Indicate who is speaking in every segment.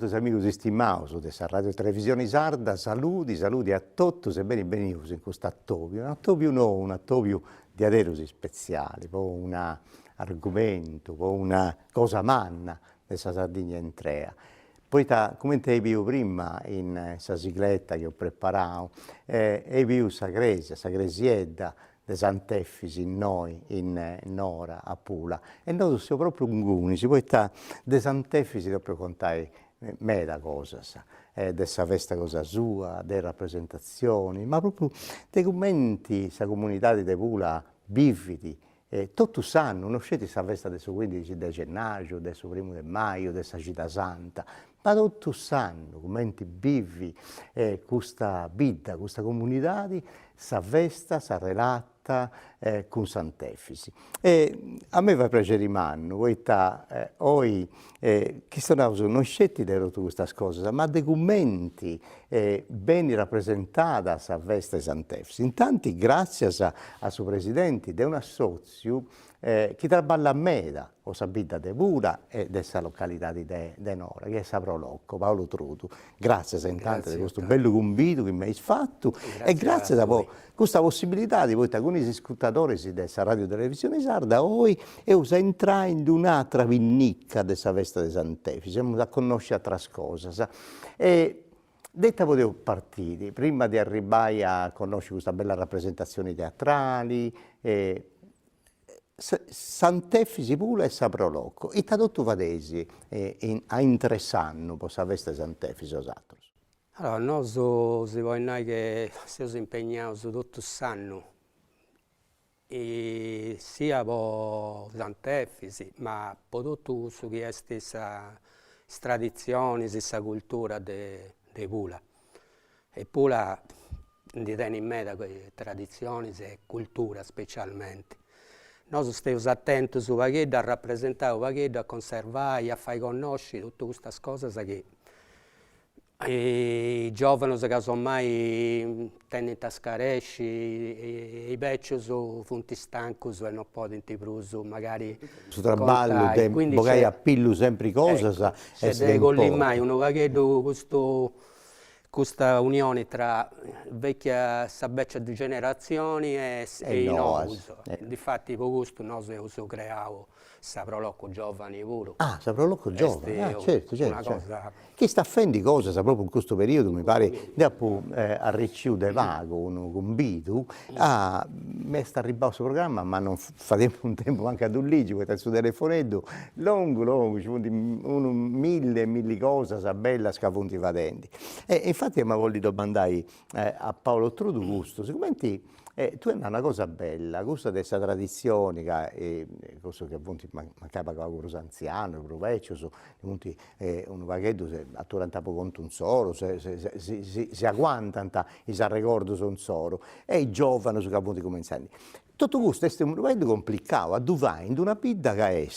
Speaker 1: nostri amici stimados di Radio Televisione Sarda, saluti a tutti e benvenuti in questo attopio nuovo, un attopio di aderosi speciali, un argomento, una cosa manna della Sardegna Entrea. Poi, come ti avevo prima in questa sigletta che ho preparato, avevo questa cresiedda di Sant'Effisi in noi, in Nora, a Pula. E noi siamo proprio unguni, poi di Sant'Effisi proprio contare me da cosa, dessa festa cosa sua, delle rappresentazioni, ma proprio dei commenti, questa comunità di Pula vividi. Tutti sanno, non c'è questa festa del 15 di gennaio, del 1 di maggio, della città santa, ma tutti sanno, commenti vivi, questa vita, questa comunità, questa festa, questa relata con Sant'Effisi. A me fa piacere manno, oggi che sono non scetti di tutte queste cose, ma dei commenti ben rappresentati questa festa di Sant'Effisi. Intanto, grazie a suo presidente, di un assozio che lavora a Meda, o Sabida de Pura e dessa località di Nora, che è Saprolocco, Paolo Trudu. Grazie intanto di questo bello convito che mi hai fatto e grazie a questa possibilità di voi, alcuni ascoltatori della Radio Televisione Sarda, oggi e usa entrare in un'altra vinnicca della festa di Sant'Effisi, siamo a conoscere altre cose. Detta potevo partire, prima di arrivare a conoscere questa bella rappresentazione teatrali, Sant'Effisi Pula e Saprolocco. E tutto vadesi a interessarnos per questa festa di Sant'Effisi osatros.
Speaker 2: Allora, noi si può dire che siamo impegnati tutto l'anno, sia per Sant'Effisi, ma per tutto ciò che è questa tradizione, questa cultura di Pula. E Pula tiene in meta quelle tradizioni e cultura specialmente. Noi stiamo attenti a rappresentare, a conservare, a far conoscere tutte queste cose che i giovani che sono mai tengono a scaresci, i vecchi sono stanchi e non possono più magari
Speaker 1: su traballo, magari appillo sempre cose.
Speaker 2: Ecco, se deve mai uno vaghetto questa unione tra vecchia sabeccia di generazioni e i nuovi. Difatti, per questo noi abbiamo creato Saprolocco Giovani pure.
Speaker 1: Ah, Saprolocco Giovani, certo. Che sta facendo cose proprio in questo periodo, mi pare, dopo arricchito de vago, un convito, mi sta arrivando questo programma, ma non faremo un tempo anche ad un ligio, perché il suo telefonetto lungo, ci sono mille cose, bella, scafonti vadenti. E infatti mi voglio domandare a Paolo Trudu questo, siccome tu hai una cosa bella, questa della tradizione, questo che appunto mancava con gli anziani, i vecchi, un vaghetto a durante poco conto un solo, si agguantano, si ricordano un solo, e i giovani che appunto cominciano. Tutto questo è un vaghetto complicato, a dove in una vita che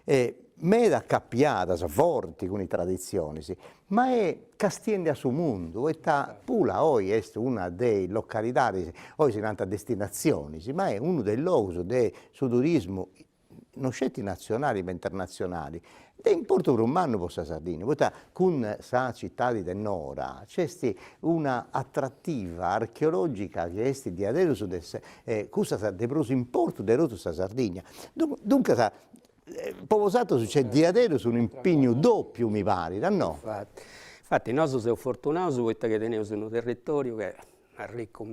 Speaker 1: è meda accappiata, forti con le tradizioni, ma è castiende a suo mondo, e Pula oggi è una delle località, oggi si chiama destinazioni, ma è uno dei luoghi del turismo, non scetti nazionali ma internazionali, è importante per un anno per la Sardegna, con la città di Nora c'è una attrattiva archeologica che è di adesso, cosa di proso importo della Sardegna. Dunque, Povosato c'è di adesso un impegno doppio, mi pare, no?
Speaker 2: Infatti noi siamo fortunati perché teniamo un territorio che è ricco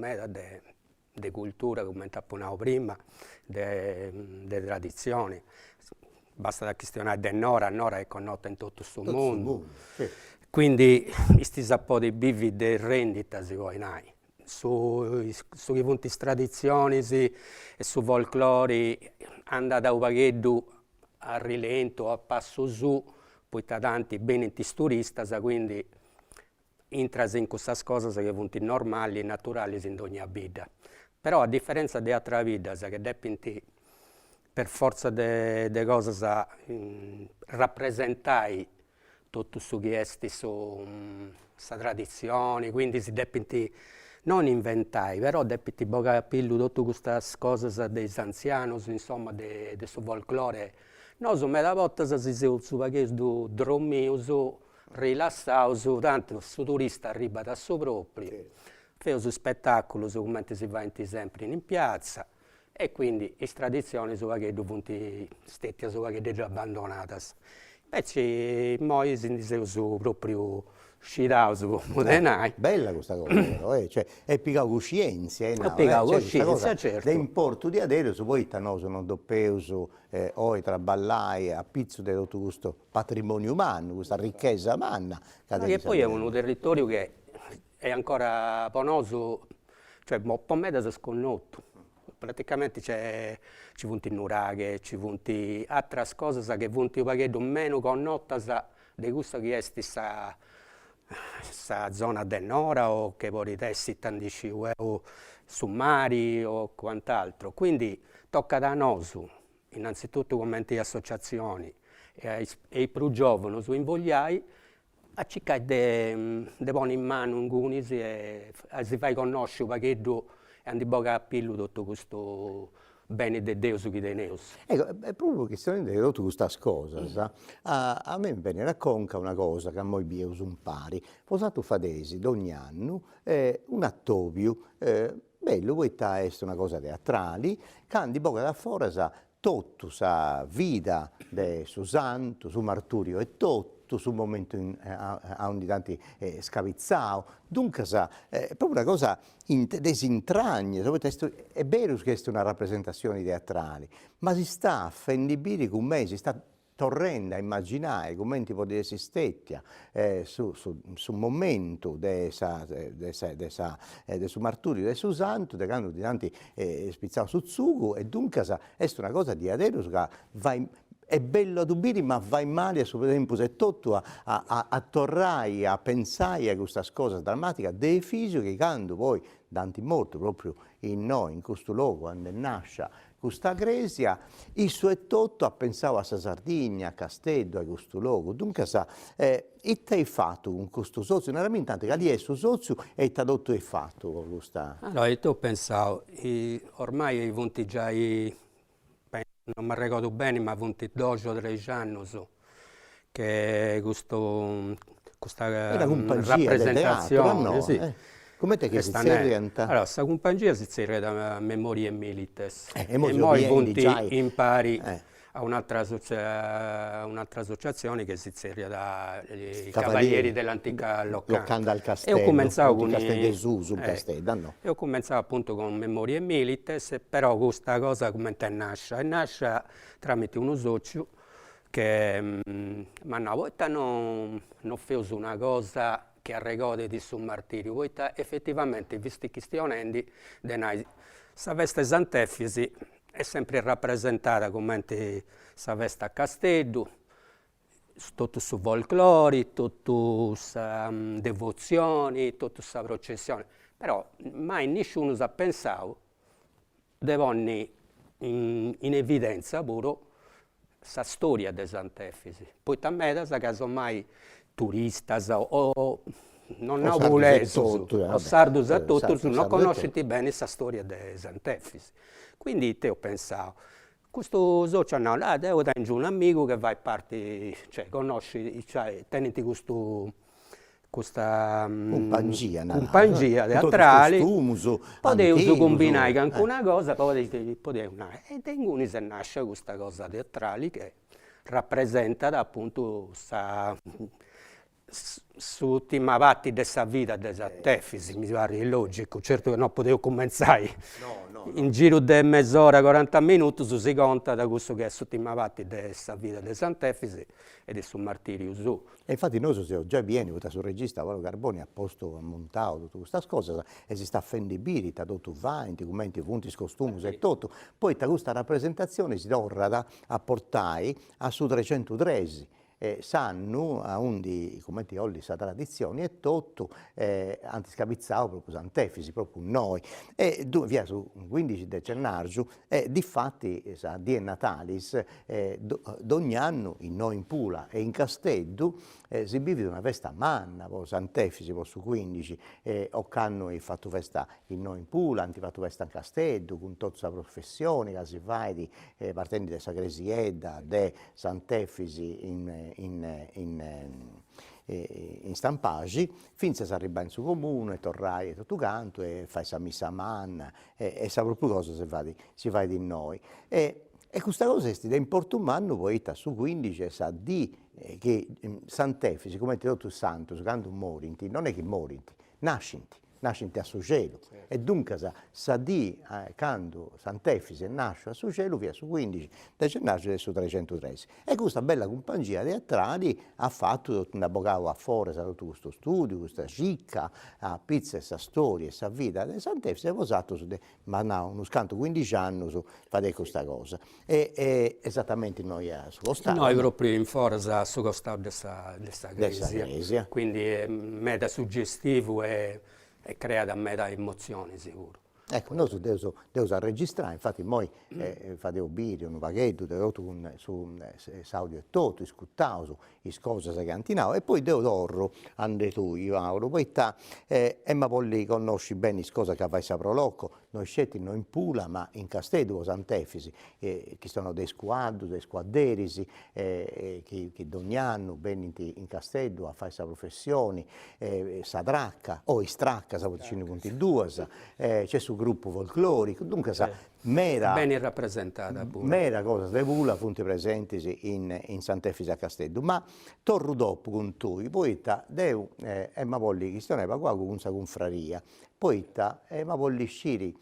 Speaker 2: di cultura, come appunto prima, di tradizioni. Basta da questionare Nora è connota in tutto il mondo. Quindi questi sapori vivi di rendita, si vuoi dire. Sui punti tradizioni e su folklore andare da un vaghetto a rilento, a passo su, poi tanti bene turisti, quindi entrano in queste cose che sono normali e naturali in ogni vita. Però a differenza di altre vite, che devono per forza di cose rappresentare tutto ciò che è questa tradizione, quindi si devono non inventare, però devono capire tutte queste cose degli anziani, insomma, del suo folklore. Noi, a volte, si sono su vaghetto drommioso rilassaus, tanto su turista arriva da su proprio, feus spettacolo come si va sempre in piazza e quindi le tradizioni su che sono state su che già abbandonate. Invece noi siamo proprio scidaus come denai.
Speaker 1: Bella questa cosa, però, Cioè, è piccata coscienza,
Speaker 2: È piccata coscienza, certo.
Speaker 1: L'importo di adesso, poi noi non dobbiamo oi traballare a pizzo di tutto questo patrimonio umano, questa ricchezza umana.
Speaker 2: Che poi è un territorio che è ancora ponoso, cioè per me è sconnoto. Praticamente ci sono nuraghe, ci sono altre cose che sono meno connotate di questo che è questa zona del nord o che volete essere su mari o quant'altro. Quindi tocca da noi, innanzitutto come associazioni e ai più giovani su invogliai, a cercare di porre in mano un gunis e si fa conoscere un pachetto e andiamo a capire tutto questo bene di Dio su chi di Neus.
Speaker 1: Ecco, è proprio questione di tutte queste cose. A me viene racconta una cosa che a noi abbiamo un pari. Posato fadesi, ogni anno, un attovio, bello, questa è una cosa teatrale, che di poco da fuori sa tutta la vita del suo santo, su martirio e tutto, sul momento a un di tanti scavizzao. Dunque, è proprio una cosa desintragne. È vero che è una rappresentazione teatrale, ma si sta affendibili con me, si sta torrendo a immaginare come ti può esistere sul momento del suo martirio, del suo santo, di quando di tanti spizzao su zugo, e dunque è una cosa di adesso che va è bello a dubire, ma va in male a suo tempo se tutto a tornare, a pensare a questa cosa drammatica dei figli che quando poi Dante morto proprio in noi, in questo luogo, quando nasce questa Grecia, il suo è tutto a pensare a Sardegna, a Castello, a questo luogo. Dunque, e ti hai fatto con questo sozio, non era tanto che lì è il suo sozio e ti ha detto hai fatto con questa...
Speaker 2: Allora, io pensavo, ormai i punti già non mi ricordo bene, ma 22 o 13 anni che questa rappresentazione,
Speaker 1: no,
Speaker 2: sì.
Speaker 1: Come te che si orienta?
Speaker 2: Allora, questa compagnia si orienta da Memorie Milites
Speaker 1: e
Speaker 2: noi punti impari a un'altra associazione che si orienta dai Cavalieri dell'antica
Speaker 1: Locanda al Castello,
Speaker 2: e ho cominciato con
Speaker 1: Castello, no?
Speaker 2: Io ho cominciato appunto con Memorie Milites, però questa cosa come te nasce? E nasce tramite uno socio che ma una volta non fece una cosa che arregode di sul martirio, poi effettivamente, visto che stiamo andando, questa veste Sant'Efisi è sempre rappresentata come questa veste a Castello, tutto su folclore, tutto su devozioni, tutto questa processione. Però mai nessuno ha pensato di porre in evidenza pure questa storia di Sant'Efisi. Poi también, casomai, turistas o non ho voluto, o sardos a tutti, non conoscete bene questa storia di Sant'Efisi. Quindi te ho pensato, questo socio no, là devo tenere un amico che va a parte, cioè conosci, cioè teniti questa compagnia teatrale, potevo combinare anche una cosa, e tengo se nasce questa cosa teatrale che rappresenta appunto l'ultima parte della vita di Sant'Efisi, mi pare logico, certo che non potevo cominciare in giro di mezz'ora, 40 minuti, si conta da questo che è l'ultima parte della vita di Sant'Efisi e del suo martirio su.
Speaker 1: E infatti noi siamo già vieni, sul regista Paolo Carboni ha posto, ha montato tutte queste cose e si sta affendibili, ha dato vanti, commenti, punti, costumi e tutto. Poi da questa rappresentazione si torna a portare a su 313. Sanno a un di commenti olli sa tradizioni e tutto antiscavizzao proprio Sant'Efisi, proprio noi. E via su 15 di gennaio difatti sa die Natalis d'ogni anno in noi in Pula e in Castello si vive una festa manna, Sant'Efisi su 15 o hanno fatto festa in noi in Pula, hanno fatto festa in Castello con tutta la professione che si fa partendo da Sagresiedda, de Sant'Efisi in in stampaggi, finché si arriva in su comune, torrai e tutto canto, e fai sa missa a manna, e sa proprio cosa si fa di noi. E questa cosa è importante un anno, poi su 15 sa di che Sant'Efisi, come ti ho detto santo, quando morinti, non è che morinti, nascinti a su cielo. E dunque sa di quando Sant'Efisi nasce a su cielo, via su 15, da nasce su 313. E questa bella compagnia teatrale ha fatto un avvocato a fuori, sa tutto questo studio, questa cicca, a pizza e sa storia e sa vita di Sant'Efisi, è posato su ma no, uno scanto 15 anni su fare questa cosa. E esattamente noi su costato.
Speaker 2: Noi proprio in forza su costato di questa crisi, quindi è meta suggestivo e crea da me da emozioni sicuro.
Speaker 1: Ecco, noi devo registrare, infatti noi facevo video, un paghetto, su audio e tutto, iscuttavo, cose che cantinavo, e poi devo dorro, ande tu, io auro, poi sta, e ma poi conosci bene le cose che fai saprò locco, noi scetti non in Pula, ma in Castedo, Sant'Efisi, che sono dei squadri, dei squadderisi, che ogni anno vengono in Castedo a fare questa professione, Sadracca, o Istracca, sa vicino con il due, c'è su gruppo folclorico, dunque sa, mera...
Speaker 2: Ben rappresentata pure.
Speaker 1: Mera cosa, le Pula funti presenti in Sant'Efisi a Castedo, ma torno dopo con tu, poi devo, ma voglio che stoneva qua con una confraria, poi ma voglio uscire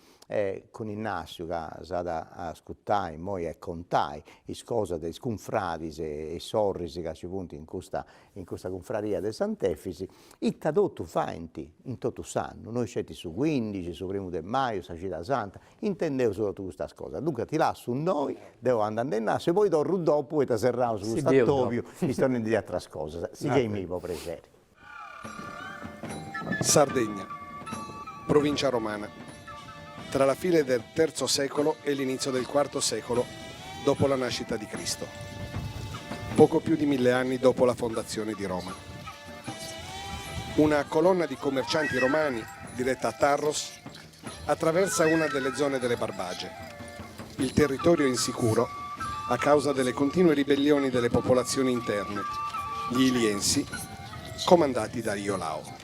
Speaker 1: con il Nassio che sa da ascoltare, poi e contai, le cose dei sconfrati e i sorrisi che ci punti in questa confraria di Sant'Efisi, e tutto fanti, in tutto sanno, noi scetti su 15, su 1 maggio, sa Città Santa, intendevo solo tutta questa cosa, dunque ti lascio noi, devo andare nel Nassio, e poi torno dopo e ti serramo su questo attopio, mi sto in di altre cose, si che mi può piacere.
Speaker 3: Sardegna, provincia romana, tra la fine del III secolo e l'inizio del IV secolo dopo la nascita di Cristo, poco più di 1000 anni dopo la fondazione di Roma. Una colonna di commercianti romani, diretta a Tarros, attraversa una delle zone delle Barbagie. Il territorio è insicuro a causa delle continue ribellioni delle popolazioni interne, gli Iliensi, comandati da Iolao.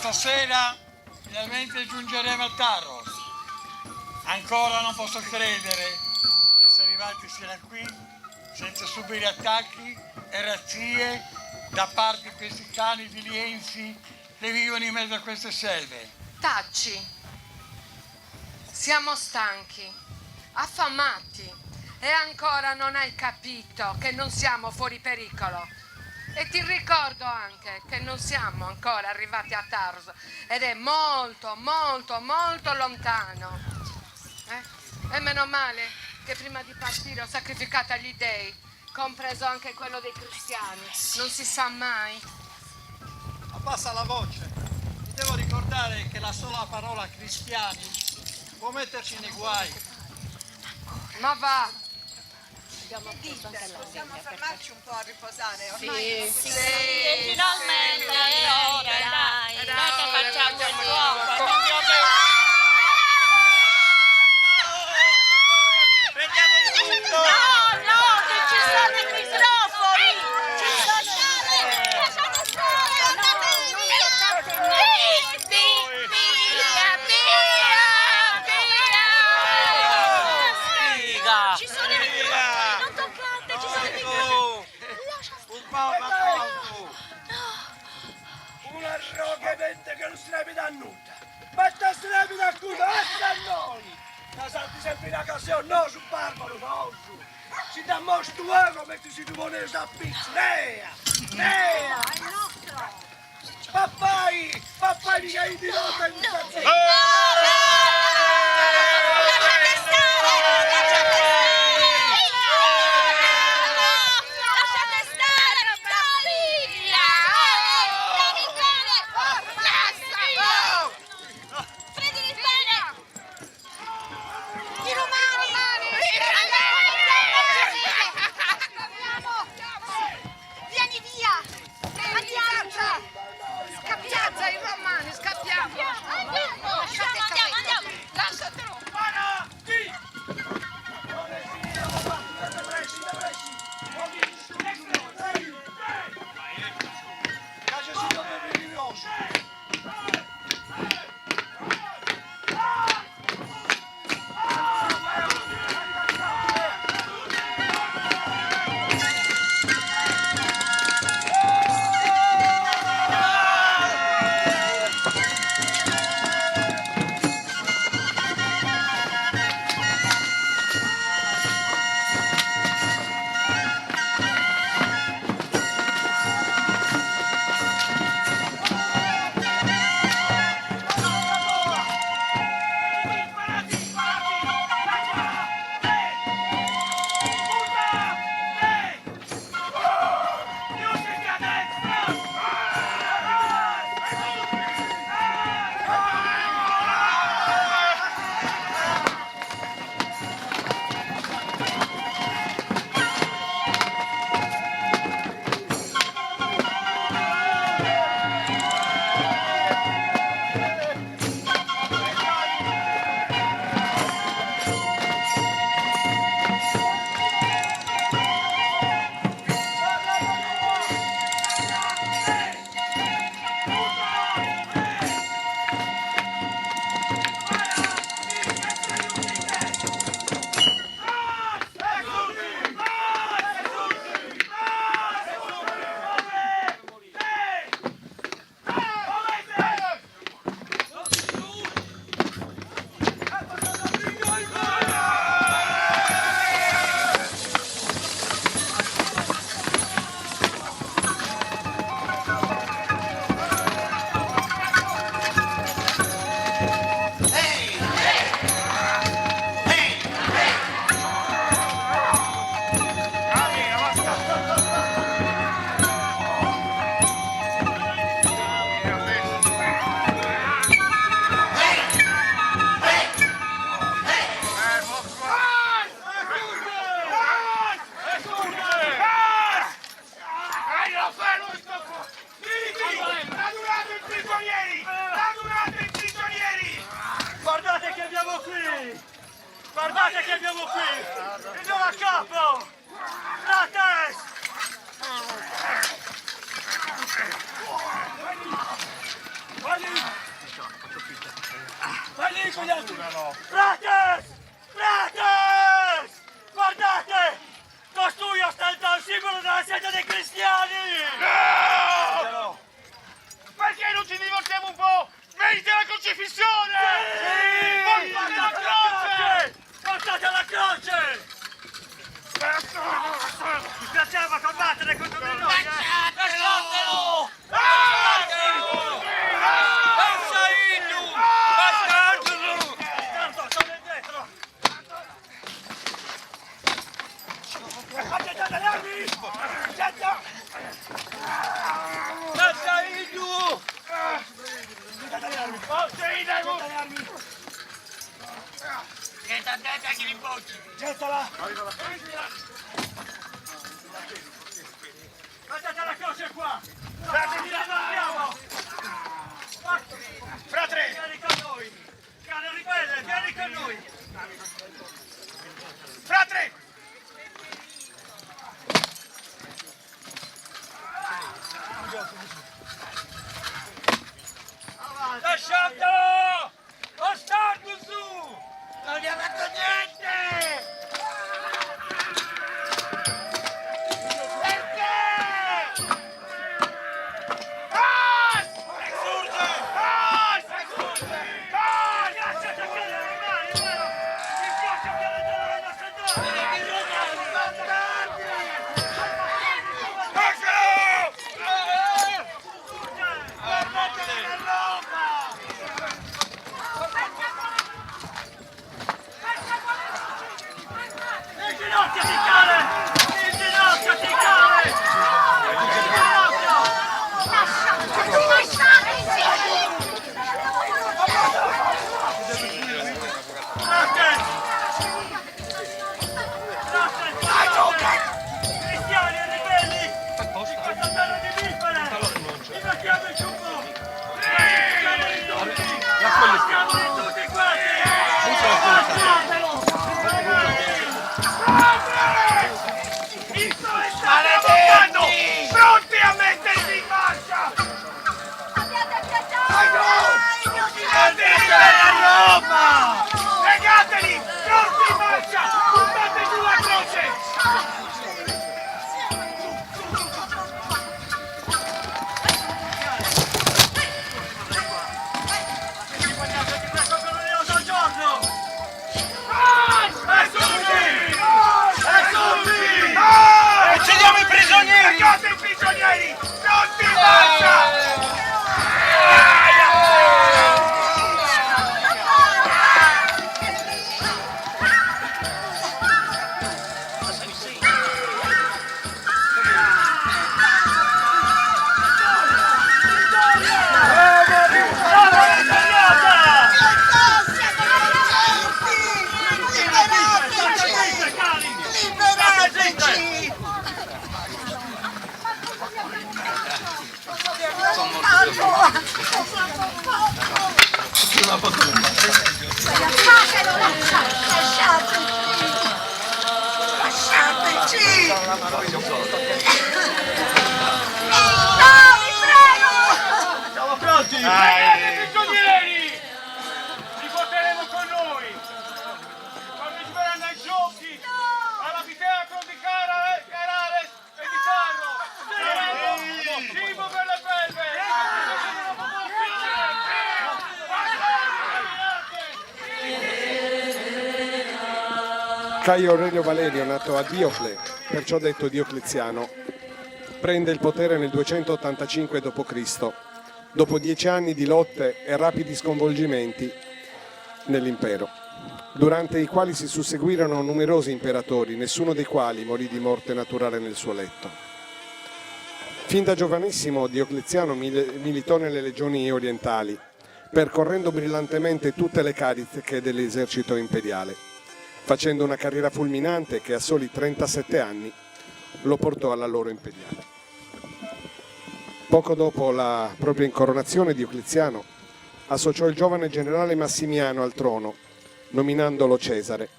Speaker 4: Stasera finalmente giungeremo a Tarros. Ancora non posso credere di essere arrivati sino a qui senza subire attacchi e razzie da parte di questi cani di lienzi che vivono in mezzo a queste selve.
Speaker 5: Tacci, siamo stanchi, affamati e ancora non hai capito che non siamo fuori pericolo. E ti ricordo anche che non siamo ancora arrivati a Tarros ed è molto, molto, molto lontano. E meno male che prima di partire ho sacrificato agli dei, compreso anche quello dei cristiani. Non si sa mai.
Speaker 4: Abbassa la voce. Ti devo ricordare che la sola parola cristiani può metterci nei guai.
Speaker 5: Ma va!
Speaker 6: Possiamo fermarci un po' a riposare ormai?
Speaker 7: Sì. Finalmente è ora, dai, noi che facciamo il fuoco.
Speaker 4: Prendiamo il tutto!
Speaker 7: No, che ci sono i microfoni! Ci sono lasciate stare! Via! Ci sono i microfoni! Non toccate, ci sono i microfoni!
Speaker 4: Un po'!
Speaker 8: Una roga che non strepita a nulla! Ma sta strepita qui, basta a noi! La salti sempre in occasione, no su barbaro, no su! Si dà mosto come si pone sta pizza! Nea!
Speaker 6: È il nostro!
Speaker 8: Pappai mica in diretta in questa
Speaker 7: Lasciate stare! Lasciate stare! Via! Freddi di bene!
Speaker 8: Guardate che abbiamo qui! Il nuovo capo! Frates! Vai lì con gli altri! Frates! Frates! Guardate! Costui ostenta il simbolo della setta dei cristiani!
Speaker 9: No! Perché non ci divertiamo un po'? Venite alla crocifissione!
Speaker 8: Sì!
Speaker 9: Portate la croce!
Speaker 8: Portate la croce! Mi piaceva combattere contro di noi! Lasciatelo! Lasciatelo! Tanto, sono indietro! Accettate le armi! Accetta!
Speaker 9: Lasciatelo!
Speaker 8: Accettate le armi!
Speaker 9: Accettate
Speaker 8: le armi!
Speaker 9: Che t'andate che li bocci!
Speaker 8: Gettala! Guardate la croce qua! Frate, andiamo!
Speaker 9: Frate!
Speaker 8: Vieni con noi! Cane ribelle, vieni con noi!
Speaker 9: Frate!
Speaker 8: Lasciatelo! Ostardo su! Non gli ha fatto niente!
Speaker 9: Pronti a mettersi in marcia! Legateli! Pronti in marcia! Buttate giù la croce!
Speaker 8: Uccidiamo i prigionieri!
Speaker 9: Legate i prigionieri! Pronti in marcia!
Speaker 8: Siamo pronti!
Speaker 9: Legate i prigionieri! Li porteremo con noi! Parteciperanno ai giochi! Alla teatro di Carales e di Carro! Cibo per le belve!
Speaker 3: Caio Aurelio Valerio, nato a Diocle, perciò detto Diocleziano, prende il potere nel 285 d.C., dopo 10 anni di lotte e rapidi sconvolgimenti nell'impero, durante i quali si susseguirono numerosi imperatori, nessuno dei quali morì di morte naturale nel suo letto. Fin da giovanissimo Diocleziano militò nelle legioni orientali, percorrendo brillantemente tutte le cariche dell'esercito imperiale, facendo una carriera fulminante che a soli 37 anni lo portò alla loro imperiale. Poco dopo la propria incoronazione, Diocleziano associò il giovane generale Massimiano al trono, nominandolo Cesare,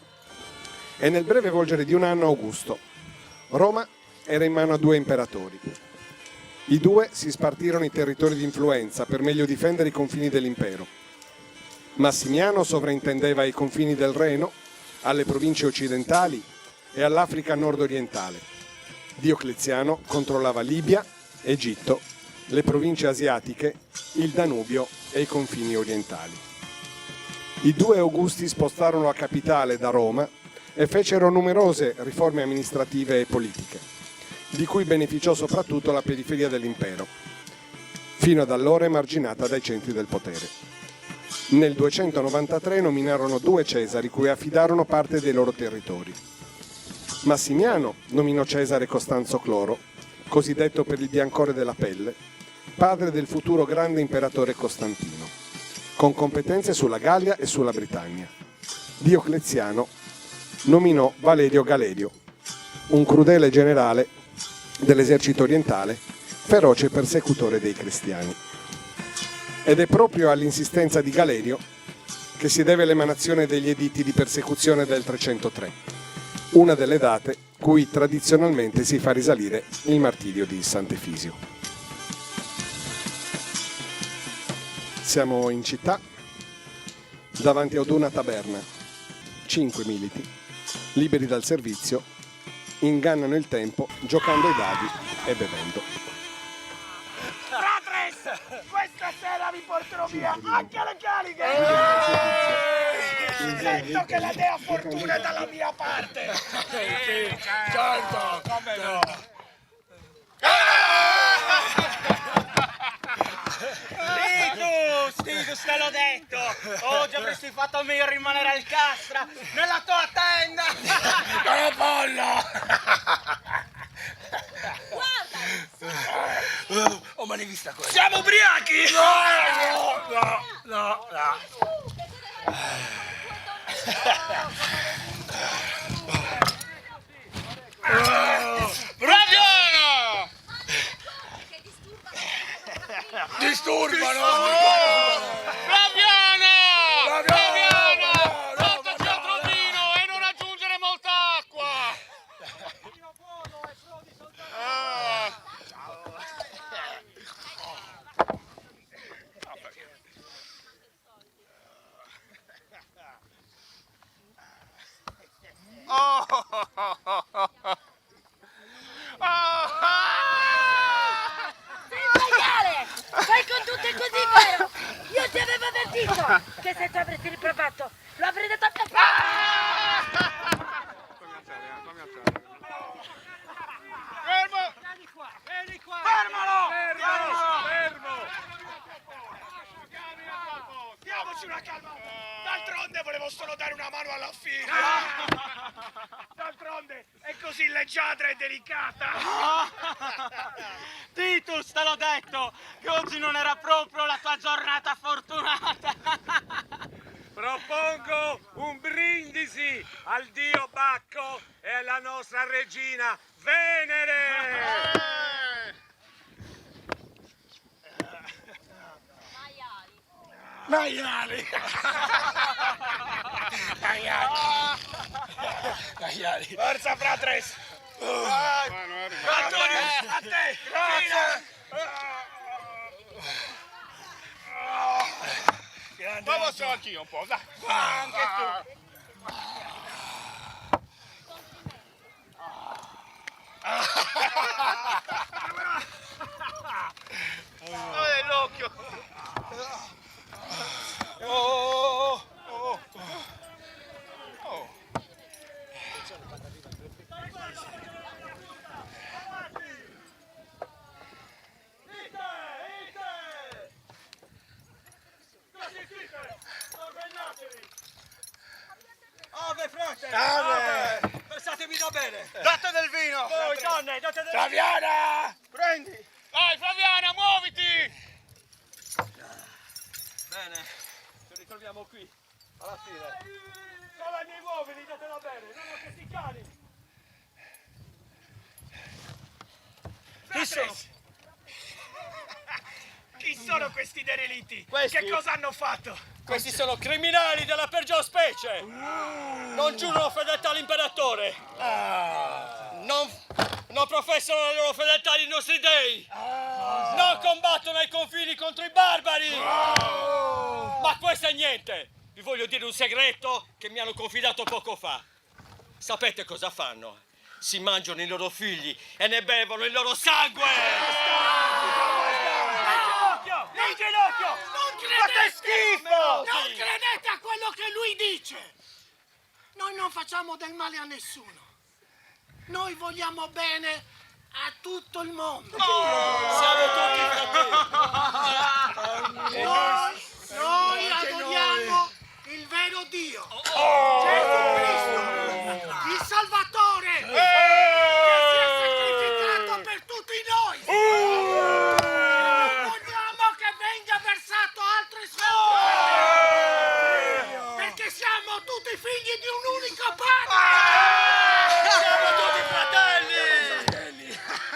Speaker 3: E nel breve volgere di un anno Augusto. Roma era in mano a 2 imperatori. I 2 si spartirono i territori di influenza per meglio difendere i confini dell'impero. Massimiano sovrintendeva ai confini del Reno, alle province occidentali e all'Africa nord-orientale. Diocleziano controllava Libia, Egitto, le province asiatiche, il Danubio e i confini orientali. I 2 Augusti spostarono la capitale da Roma e fecero numerose riforme amministrative e politiche, di cui beneficiò soprattutto la periferia dell'impero, fino ad allora emarginata dai centri del potere. Nel 293 nominarono 2 Cesari, cui affidarono parte dei loro territori. Massimiano nominò Cesare Costanzo Cloro, cosiddetto per il biancore della pelle, padre del futuro grande imperatore Costantino, con competenze sulla Gallia e sulla Britannia. Diocleziano nominò Valerio Galerio, un crudele generale dell'esercito orientale, feroce persecutore dei cristiani. Ed è proprio all'insistenza di Galerio che si deve l'emanazione degli editti di persecuzione del 303, una delle date cui tradizionalmente si fa risalire il martirio di Sant'Efisio. Siamo in città, davanti ad una taberna. 5 militi, liberi dal servizio, ingannano il tempo giocando ai dadi e bevendo.
Speaker 8: Fratres, questa sera vi porterò via anche le cariche! Sento che la dea fortuna è dalla mia parte! Certo, come no!
Speaker 9: Titus, te l'ho detto! Oggi avresti fatto meglio rimanere al Castra, nella tua tenda!
Speaker 8: Con la polla! Oh, ma ne hai vista quella? Siamo ubriachi! No!
Speaker 9: Flaviano!
Speaker 8: Disturbano!
Speaker 9: Flaviano! Portaci altro vino e non aggiungere molta acqua!
Speaker 7: Fai con tutte così, vero? Io ti avevo avvertito che se tu avresti riprovato lo avrei dato a te.
Speaker 9: Fermo!
Speaker 8: Vieni qua!
Speaker 9: Fermalo!
Speaker 8: Diamoci una calma! D'altronde volevo solo dare una mano alla fine! D'altronde è così leggiadra e delicata!
Speaker 9: Titus, te l'ho detto, che oggi non era proprio la tua giornata fortunata!
Speaker 10: Propongo un brindisi al dio Bacco e alla nostra regina Venere!
Speaker 8: Maiali! Forza, Fratres! Antonius, a te! Grazie!
Speaker 9: Ma posso anch'io un po', dai! Anche tu! L'occhio!
Speaker 8: Ave, frate!
Speaker 9: Ave!
Speaker 8: Versatevi da bene!
Speaker 9: Date del vino!
Speaker 8: Voi donne, date del
Speaker 9: Flaviana! Prendi! Vai Flaviana, muoviti!
Speaker 8: Bene, ci ritroviamo qui, alla fine. Solo ai miei uomini, datela bene, non ho questi cani! Chi sono? Chi sono questi derelitti? Che cosa hanno fatto?
Speaker 10: Questi sono criminali della peggior specie! Non giurano fedeltà all'imperatore!
Speaker 8: padre non professano la loro fedeltà ai nostri dei, non combattono ai confini contro i barbari. Ma questo è niente. Vi voglio dire un segreto che mi hanno confidato poco fa. Sapete cosa fanno? Si mangiano i loro figli e ne bevono il loro sangue! In ginocchio!
Speaker 9: Non
Speaker 8: Fate schifo!
Speaker 9: Non credete a quello che lui dice! Noi non facciamo del male a nessuno. Noi vogliamo bene a tutto il mondo.
Speaker 8: Siamo tutti
Speaker 9: Noi adoriamo il vero Dio, Gesù Cristo, il Salvatore, che si è sacrificato per tutti noi. Vogliamo che venga versato altro sangue, perché siamo tutti figli di un unico padre.
Speaker 8: Siamo tutti fratelli!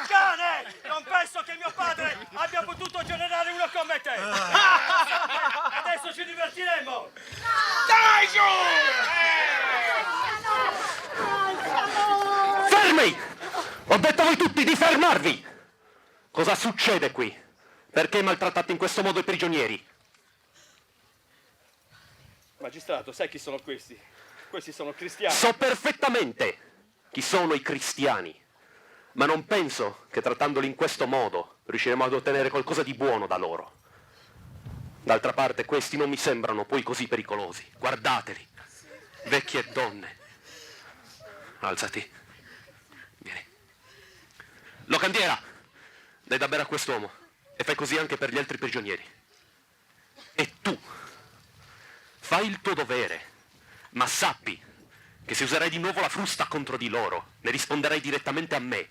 Speaker 8: Cane! Non penso che mio padre abbia potuto generare uno come te! Adesso ci divertiremo! Dai giù!
Speaker 11: Fermi! Ho detto a voi tutti di fermarvi! Cosa succede qui? Perché maltrattate in questo modo i prigionieri?
Speaker 8: Magistrato, sai chi sono questi? Questi sono cristiani.
Speaker 11: So perfettamente chi sono i cristiani, ma non penso che trattandoli in questo modo riusciremo ad ottenere qualcosa di buono da loro. D'altra parte questi non mi sembrano poi così pericolosi. Guardateli, vecchie donne. Alzati. Vieni. Locandiera, dai da bere a quest'uomo e fai così anche per gli altri prigionieri. E tu, fai il tuo dovere, ma sappi che se userai di nuovo la frusta contro di loro, ne risponderai direttamente a me.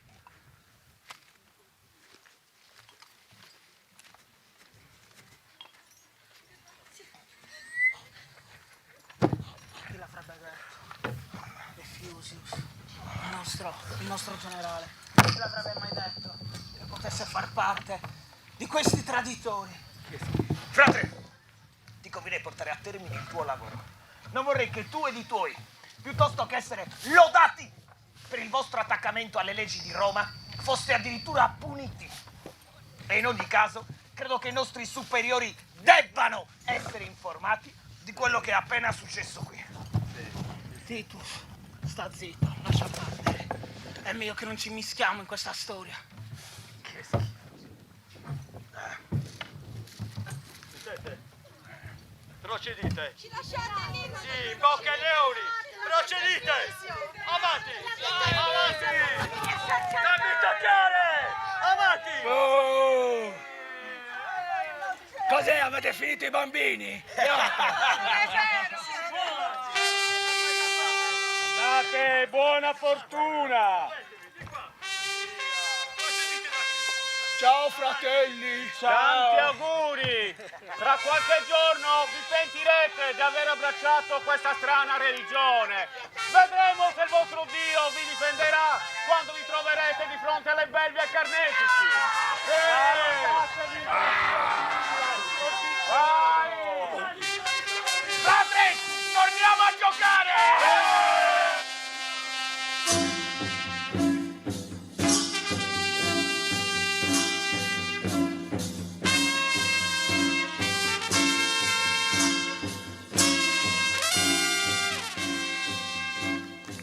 Speaker 9: Chi l'avrebbe detto? Effusius, il nostro generale. Chi l'avrebbe mai detto che potesse far parte di questi traditori?
Speaker 10: Frate, ti conviene portare a termine il tuo lavoro. Non vorrei che tu ed i tuoi, piuttosto che essere lodati per il vostro attaccamento alle leggi di Roma, foste addirittura puniti. E in ogni caso, credo che i nostri superiori debbano essere informati di quello che è appena successo qui.
Speaker 9: Titus, sta zitto, lascia perdere. È meglio che non ci mischiamo in questa storia.
Speaker 8: Che schifo. Sentite? Procedite.
Speaker 6: Ci lasciate lì?
Speaker 8: Sì, bocca ai leoni. Procedite. Avanti. Avanti. Dammi toccare. Avanti.
Speaker 10: Cos'è? Avete finito i bambini?
Speaker 9: Date buona fortuna!
Speaker 10: Ciao fratelli!
Speaker 9: Tanti auguri! Tra qualche giorno vi pentirete di aver abbracciato questa strana religione. Vedremo se il vostro Dio vi difenderà quando vi troverete di fronte alle belve e carnefici. Vai!
Speaker 10: Frate, torniamo a giocare!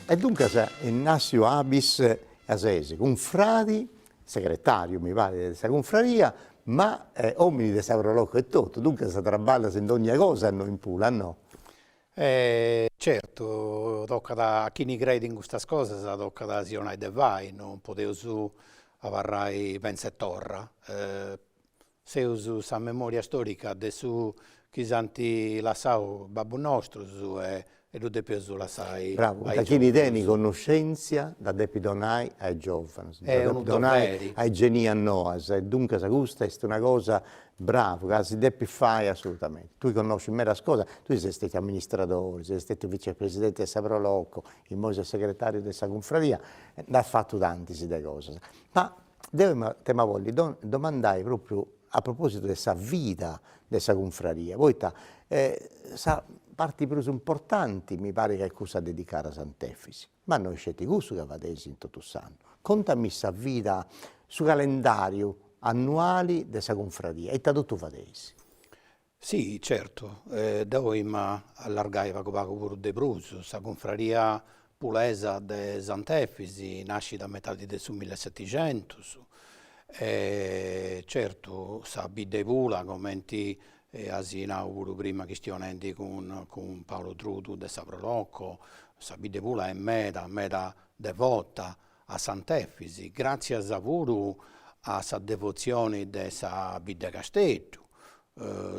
Speaker 1: E dunque Ignazio Abis Asesi, un frati, segretario mi pare della confraria, ma uomini di Savroloco e tutto, dunque si traballa in ogni cosa in Pula, no?
Speaker 12: Certo, tocca da chi ne crede in queste cose, tocca da Sionai de Vai, non potevo su avarrai pensa e torra. Se uso sa memoria storica de su chi santi la sau babbo nostro su e lo de più su la sai.
Speaker 1: Bravo, da chi ne tieni conoscenza, da depi donai ai giovani, da donai ai geni a noas, e dunque sa gusta è una cosa bravo, che si depi fare assolutamente. Tu conosci mera cosa, tu sei stato amministratore, sei stato vicepresidente di Savroloco, il Mose segretario della confraria, ha fatto tanti di cose. Ma te ma voglio domandare proprio a proposito di questa vita della confraria. Voi parti più importanti, mi pare che è cosa dedicare a Sant'Efisi. ma noi c'è gusto che vadesi in tutto sanno. Contami sa vita su calendario annuali della confraria e da tutto vadesi.
Speaker 12: Sì, certo, dove allargava pure de Bruso, sa confraria pulesa de Sant'Efisi, nasce da metà del 1700, certo, sa bide pula, commenti asinau pure prima questionenti con Paolo Trudu de Saprolocco, sa bide pula è meda devota a Sant'Efisi, grazie a pure a sa devozione de sa bide Castello.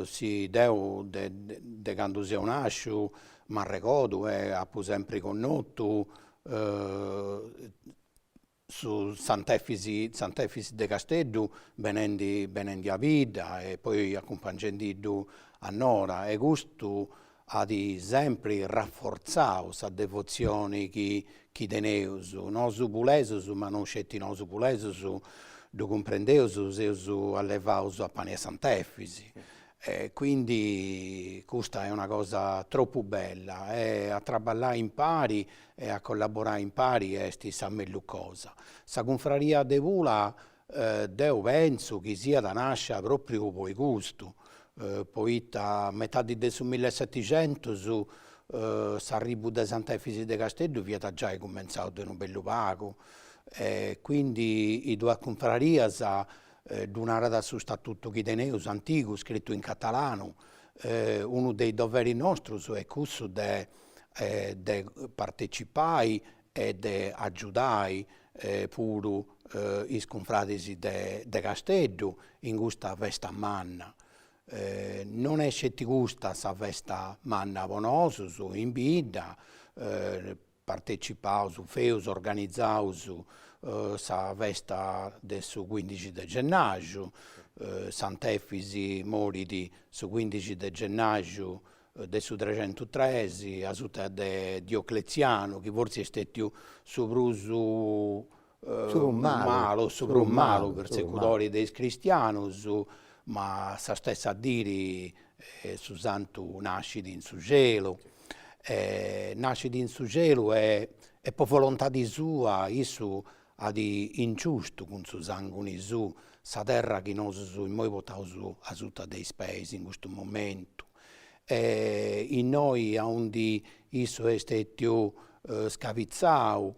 Speaker 12: Si deu de quando si nasciu, ma ricordo appu sempre connotto su Sant'Efisi de Castello venendi a vita e poi accompagnando a Nora e questo ha sempre rafforzato sa devozione chi teneus, nosu pulesus, ma non scetti nosu pulesus, lo comprendeus, seus allevaus a pane a Sant'Efisi. Quindi questa è una cosa troppo bella, a traballare in pari e a collaborare in pari è sa meglio cosa. Sa confraria de Pula, io penso che sia da nascere proprio poi gusto, poi a metà del 1700 s'arrivo da Sant'Efisi de Castello via già cominciato in un bello pago, quindi i due confrarias donata sul statuto chi teneus antico scritto in catalano, uno dei doveri nostri è questo di partecipare e di aiutare pure i confrati de Castello in questa festa manna. Non è gusta sa festa manna bonosus in vita, partecipaus, feus, organizzaus sa festa del 15 di gennaio, Sant'Efisi morì su 15 di gennaio del 313, a suta di Diocleziano, che forse è stato su malo persecutori dei cristiani, ma sa stessa a dire su santo nasciti in su cielo. Nasciti in su cielo e per volontà di sua, isso ha di ingiusto con su sangue su, sa terra che noi in noi votiamo a tutta dei paesi in questo momento. In noi a onde isso è stato scavizzato,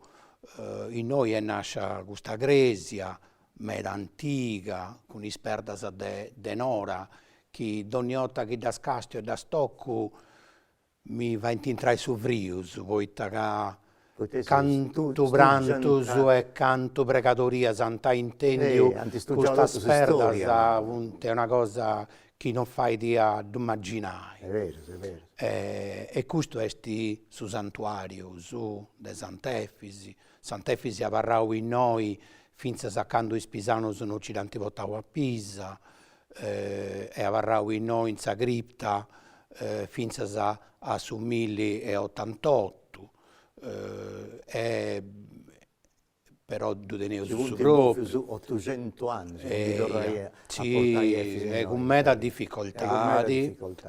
Speaker 12: in noi è nasce questa gresia meda antica, con isperdas de Nora, che ogni volta che da scastio e da stocco mi va in intrare su frius, poiché canto brantus e canto pregatoria santa intendio questa sperda è una cosa che non fai di immaginare.
Speaker 1: È vero.
Speaker 12: E questo è su santuario su de Sant'Efisi. Sant'Efisi ha parlato in noi finza a quando i spisanos non ci l'hanno portato a Pisa, e ha parlato in noi in sa cripta finza a su 1088. Però tu tenevi su proprio
Speaker 1: 800 anni
Speaker 12: sì, con me da difficoltà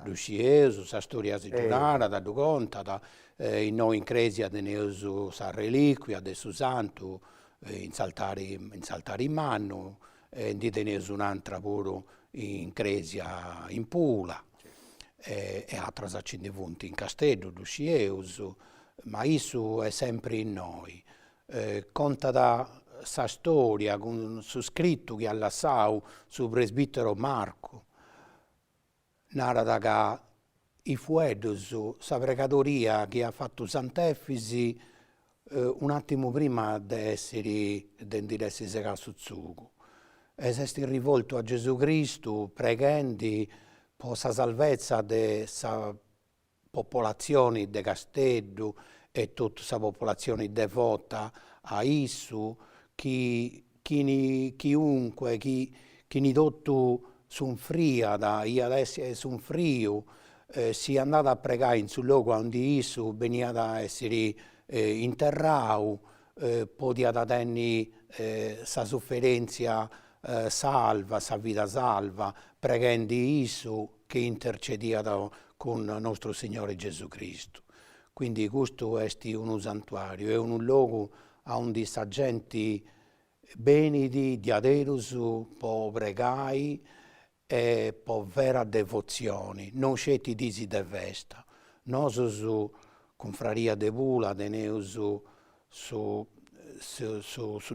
Speaker 12: riusciesu, sa storia si giocava da conta in noi in Cresia tenevi sa reliquia del su santo in saltare in mano di tenevi un'altra pure in Cresia in Pula e altre accende punti in Castello riusciesu. Ma isso è sempre in noi. Conta da sa storia con su scritto che ha lasciato su presbitero Marco. Narra che i fuedos, sa pregatoria che ha fatto Sant'Efisi un attimo prima di essere segato su zucco. E si è rivolto a Gesù Cristo pregando per la salvezza della popolazione de Castello e tutta la popolazione devota a Issu, chiunque, chi ni tutto soffria, da io adesso soffrio, si è andato a pregare in sul luogo dove Issu veniva a essere interrato, poteva tenere sa sofferenza salva, sa vita salva, pregando Issu che intercedia con nostro Signore Gesù Cristo. quindi questo è un santuario, è un luogo onde sa gente benidi, di aderus, può pregare e può vera devozione, non c'è ti disi de festa. Noi su confraria de Pula teneus su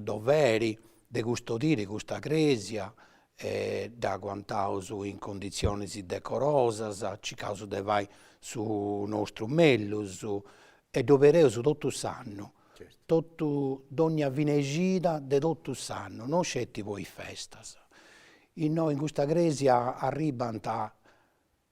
Speaker 12: doveri de custodire questa cresia, da quantaus in condizioni decorosas, ci causa de vai su nostru mellus, e dovereus tutto s'anno, ogni vinegida de tutto s'anno, non c'è poi festas. E noi in questa cresia arrivano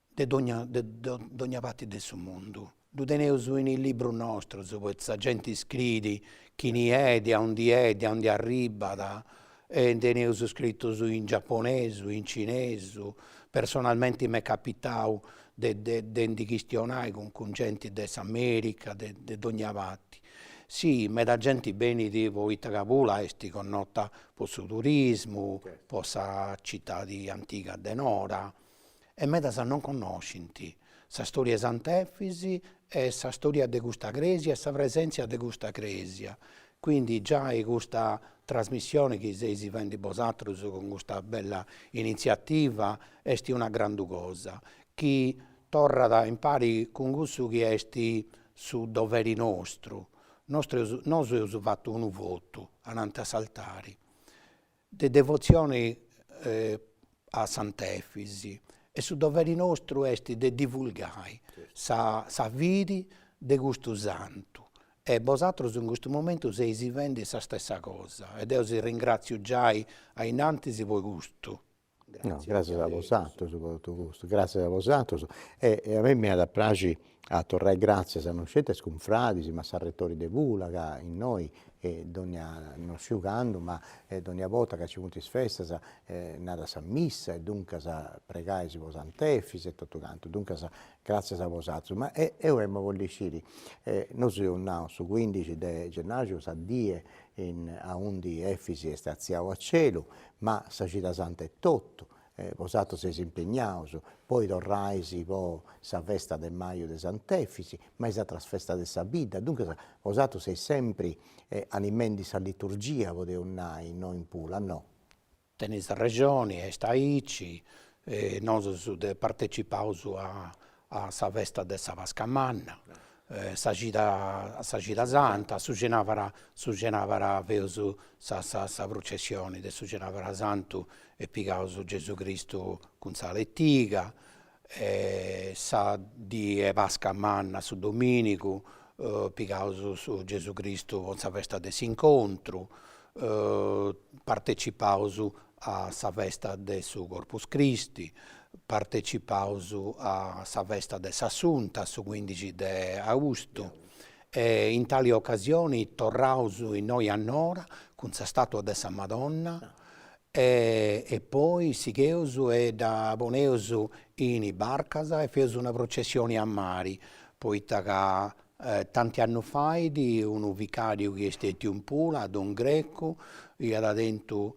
Speaker 12: de ogni parte del mondo. Lo teneus in il libro nostro, poi la gente scrive chi è, di onde arriva, e teneus scritto in giapponese, in cinese. Personalmente mi è capitato di questionare con gente dell'America, di ogni parte. Sì, ma da gente bene di Itacapula è connota per il turismo, per la città antica di Nora, e me da non conoscono la storia di Sant'Efisi e la storia di questa cresia e la presenza di questa cresia. Quindi già in questa trasmissione che si vende vosaltros con questa bella iniziativa è una grande cosa. Chi torna da impari con questo che è su doveri nostro. Noi abbiamo fatto un voto annanti all'altare di devozione a Sant'Efisi e su doveri nostro è di divulgare sa vita di questo santo. E vosaltros in questo momento si vende la stessa cosa. E io vi ringrazio già ai nanti di voi gusto.
Speaker 1: Grazie a vosaltros su tutto questo, grazie a vosaltros. E a me mi ha da piacere a tornare grazie se non siete sconfrati, ma al rettore de Pula che in noi non sciugando, ma ogni volta che ci punti festa nada sa missa e dunque sa pregare si può Sant'Efisi e tutto canto, dunque grazie a vosaltros. Ma io voglio dire, noi siamo su 15 di gennaio sa die a undi Efisi e staziamo a cielo, ma sa città santa è tutto. Vosaltros siete impegnati, poi tornaisi sa festa del Maio di Sant'Efisi, ma è la festa di Sabida, dunque vosaltros siete sempre animendi sa liturgia, potete noi in Pula, no?
Speaker 12: Tenis regioni, staici, noi partecipiamo a sa festa di sa Pascamanna, sa Gita Santa, su Genavara veus sa processione de su Genavara Santu e pigaus Gesù Cristo con sa lettiga, sa di Pascamanna su Dominico, pigaus su Gesù Cristo con sa festa de s'incontru, partecipaus a sa festa de su Corpus Christi, partecipaus a sa festa de s'Assunta su 15 di agosto e in tali occasioni tornaus in noi a Nora con sa statua de sa Madonna e poi sigheus e da poneus in barcas e feus una processione a mari, poiché tanti anni fa di un vicario che è stato in Pula, Don Greco, gli ha dato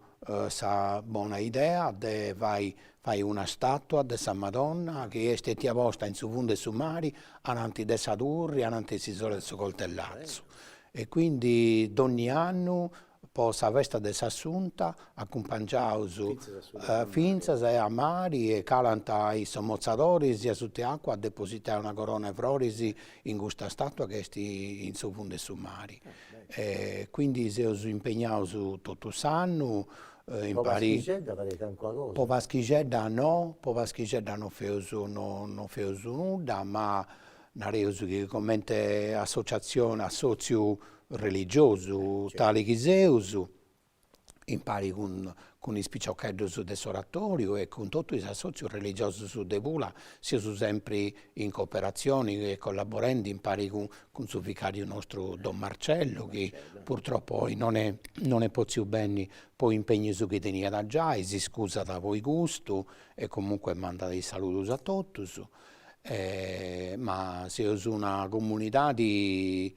Speaker 12: sa buona idea di fai una statua di San Madonna che è stata posta in su fondo e su mari ananti de Sadurri, ananti s'isole del suo coltellazzo. E quindi ogni anno po sa festa de s'Assunta accompagnaus finzas e a mari e calanta i sommozzatori sia su te acqua a depositare una corona e florisi in questa statua che è in su fondo e su mari. Quindi siamo impegnati tutto l'anno.
Speaker 1: Po Paschigedda farete ancora cosa?
Speaker 12: Po Paschigedda no, po Paschigedda non feus nulla, ma nareus che come associazione, assozio religioso, tale che seus, impari con i spiccioccheddos dell'oratorio e con tutti gli associ religiosi su De Pula, siamo sempre in cooperazione e collaborando, impari con il vicario nostro Don Marcello, che purtroppo poi non è più bene, poi impegni su che tenia da già, e si scusa da voi gusto e comunque manda dei saluti a tutti, ma siamo una comunità di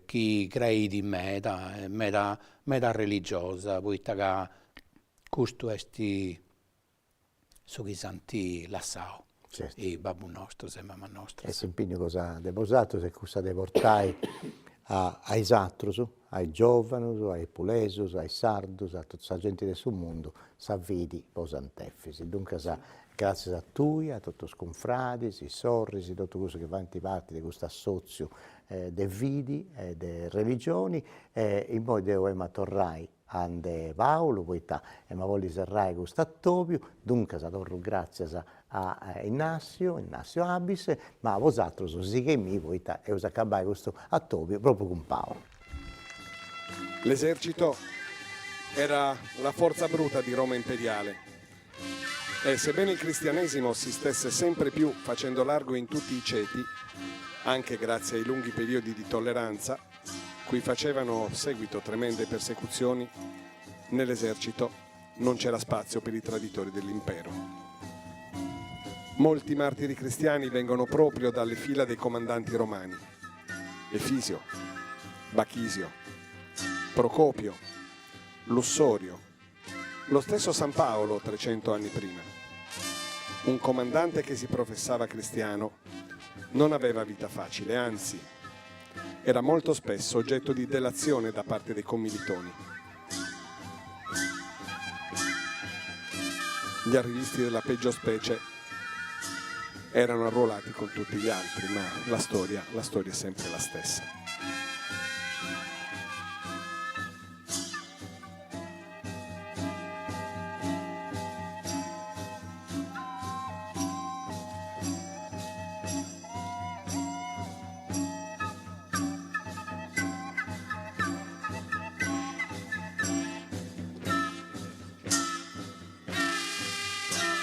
Speaker 12: chi crede in meta religiosa, poiché questo è su chi santi lassao.
Speaker 1: Certo.
Speaker 12: i babbu nostri e mamma nostra.
Speaker 1: E sempini cosa deposato, se cosa deportai ai satrus, ai giovanus, ai pulesus, ai sardus, a tutta la gente del suo mondo, s'avvidi posantefisi. Dunque, grazie a tu, a tutti i confradis, i sorrisi, tutto quello che fa parte di questo assozio de vidi e de religioni, in modo Deo ema torrai ande Paolo, poiché ema voli serrai questo attopio, dunque sa torro grazie a Innasio Abis, ma a vosaltros sì che mi, poiché e us accabai questo attopio proprio con Paolo.
Speaker 3: L'esercito era la forza bruta di Roma imperiale e sebbene il cristianesimo si stesse sempre più facendo largo in tutti i ceti, anche grazie ai lunghi periodi di tolleranza, cui facevano seguito tremende persecuzioni, nell'esercito non c'era spazio per i traditori dell'impero. Molti martiri cristiani vengono proprio dalle fila dei comandanti romani: Efisio, Bachisio, Procopio, Lussorio, lo stesso San Paolo 300 anni prima. Un comandante che si professava cristiano non aveva vita facile, anzi, era molto spesso oggetto di delazione da parte dei commilitoni. Gli arrivisti della peggio specie erano arruolati con tutti gli altri, ma la storia è sempre la stessa.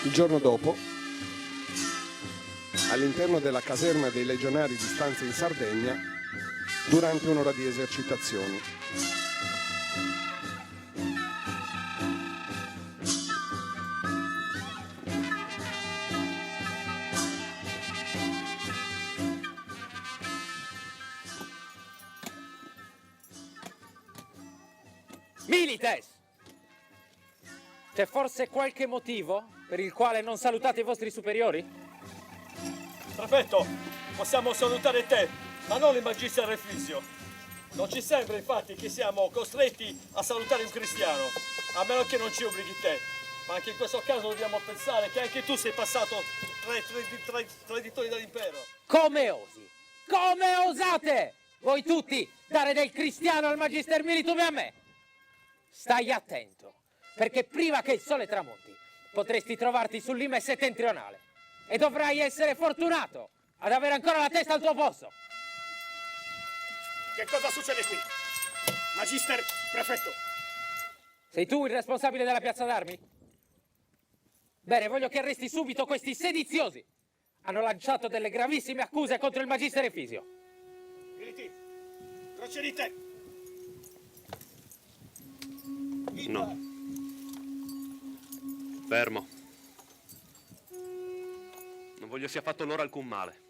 Speaker 3: Il giorno dopo, all'interno della caserma dei legionari di stanza in Sardegna, durante un'ora di esercitazioni.
Speaker 13: Milites! C'è forse qualche motivo per il quale non salutate i vostri superiori?
Speaker 8: Prefetto, possiamo salutare te, ma non il Magister Efisio. Non ci sembra infatti che siamo costretti a salutare un cristiano, a meno che non ci obblighi te. Ma anche in questo caso dobbiamo pensare che anche tu sei passato tra i traditori dell'impero.
Speaker 13: Come osi? Come osate? Voi tutti dare del cristiano al Magister Militum e a me? Stai attento, perché prima che il sole tramonti potresti trovarti sul Lime settentrionale e dovrai essere fortunato ad avere ancora la testa al tuo posto.
Speaker 8: Che cosa succede qui? Magister Prefetto.
Speaker 13: Sei tu il responsabile della piazza d'armi? Bene, voglio che arresti subito questi sediziosi. Hanno lanciato delle gravissime accuse contro il Magister Efisio.
Speaker 8: Militi, procedite.
Speaker 11: No. Fermo. Non voglio sia fatto loro alcun male.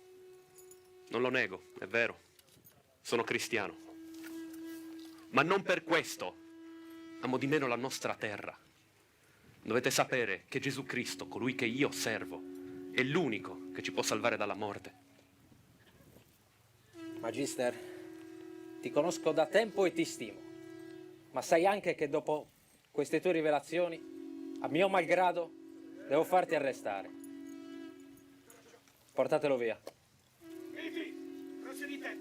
Speaker 11: Non lo nego, è vero. Sono cristiano. Ma non per questo amo di meno la nostra terra. Dovete sapere che Gesù Cristo, colui che io servo, è l'unico che ci può salvare dalla morte.
Speaker 13: Magister, ti conosco da tempo e ti stimo, ma sai anche che dopo queste tue rivelazioni, a mio malgrado, devo farti arrestare. Portatelo via.
Speaker 8: Militi, procedite.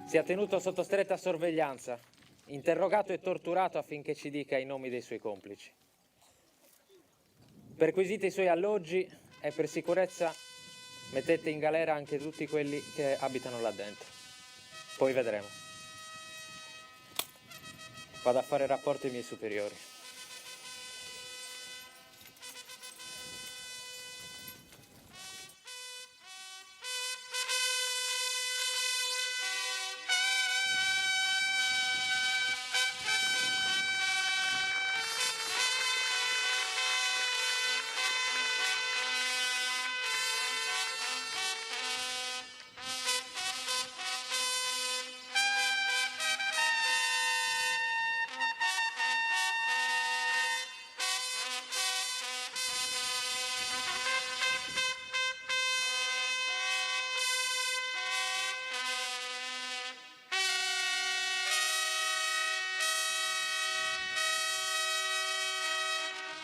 Speaker 13: Sia tenuto sotto stretta sorveglianza, interrogato e torturato affinché ci dica i nomi dei suoi complici. Perquisite i suoi alloggi e per sicurezza mettete in galera anche tutti quelli che abitano là dentro. Poi vedremo. Vado a fare rapporti ai miei superiori.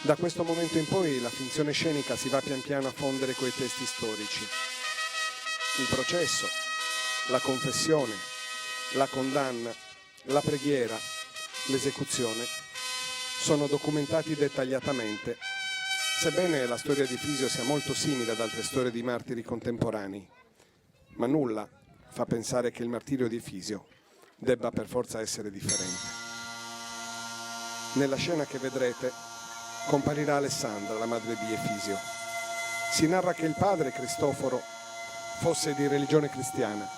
Speaker 3: Da questo momento in poi la finzione scenica si va pian piano a fondere coi testi storici. Il processo, la confessione, la condanna, la preghiera, l'esecuzione sono documentati dettagliatamente, sebbene la storia di Fisio sia molto simile ad altre storie di martiri contemporanei, ma nulla fa pensare che il martirio di Fisio debba per forza essere differente. Nella scena che vedrete comparirà Alessandra, la madre di Efisio. Si narra che il padre, Cristoforo, fosse di religione cristiana,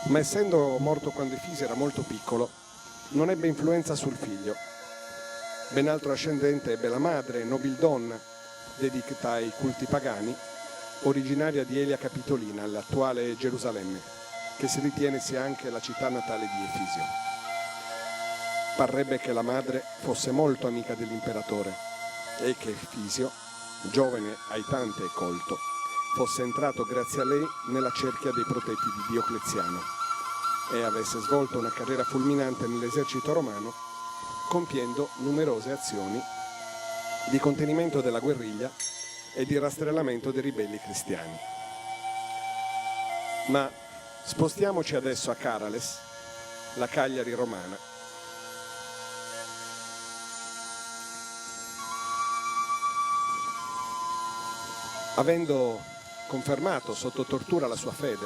Speaker 3: ma essendo morto quando Efisio era molto piccolo, non ebbe influenza sul figlio. Ben altro ascendente ebbe la madre, nobildonna, dedicata ai culti pagani, originaria di Elia Capitolina, l'attuale Gerusalemme, che si ritiene sia anche la città natale di Efisio. Parrebbe che la madre fosse molto amica dell'imperatore e che Efisio, giovane, aitante e colto, fosse entrato grazie a lei nella cerchia dei protetti di Diocleziano e avesse svolto una carriera fulminante nell'esercito romano, compiendo numerose azioni di contenimento della guerriglia e di rastrellamento dei ribelli cristiani. Ma spostiamoci adesso a Carales, la Cagliari romana. Avendo confermato sotto tortura la sua fede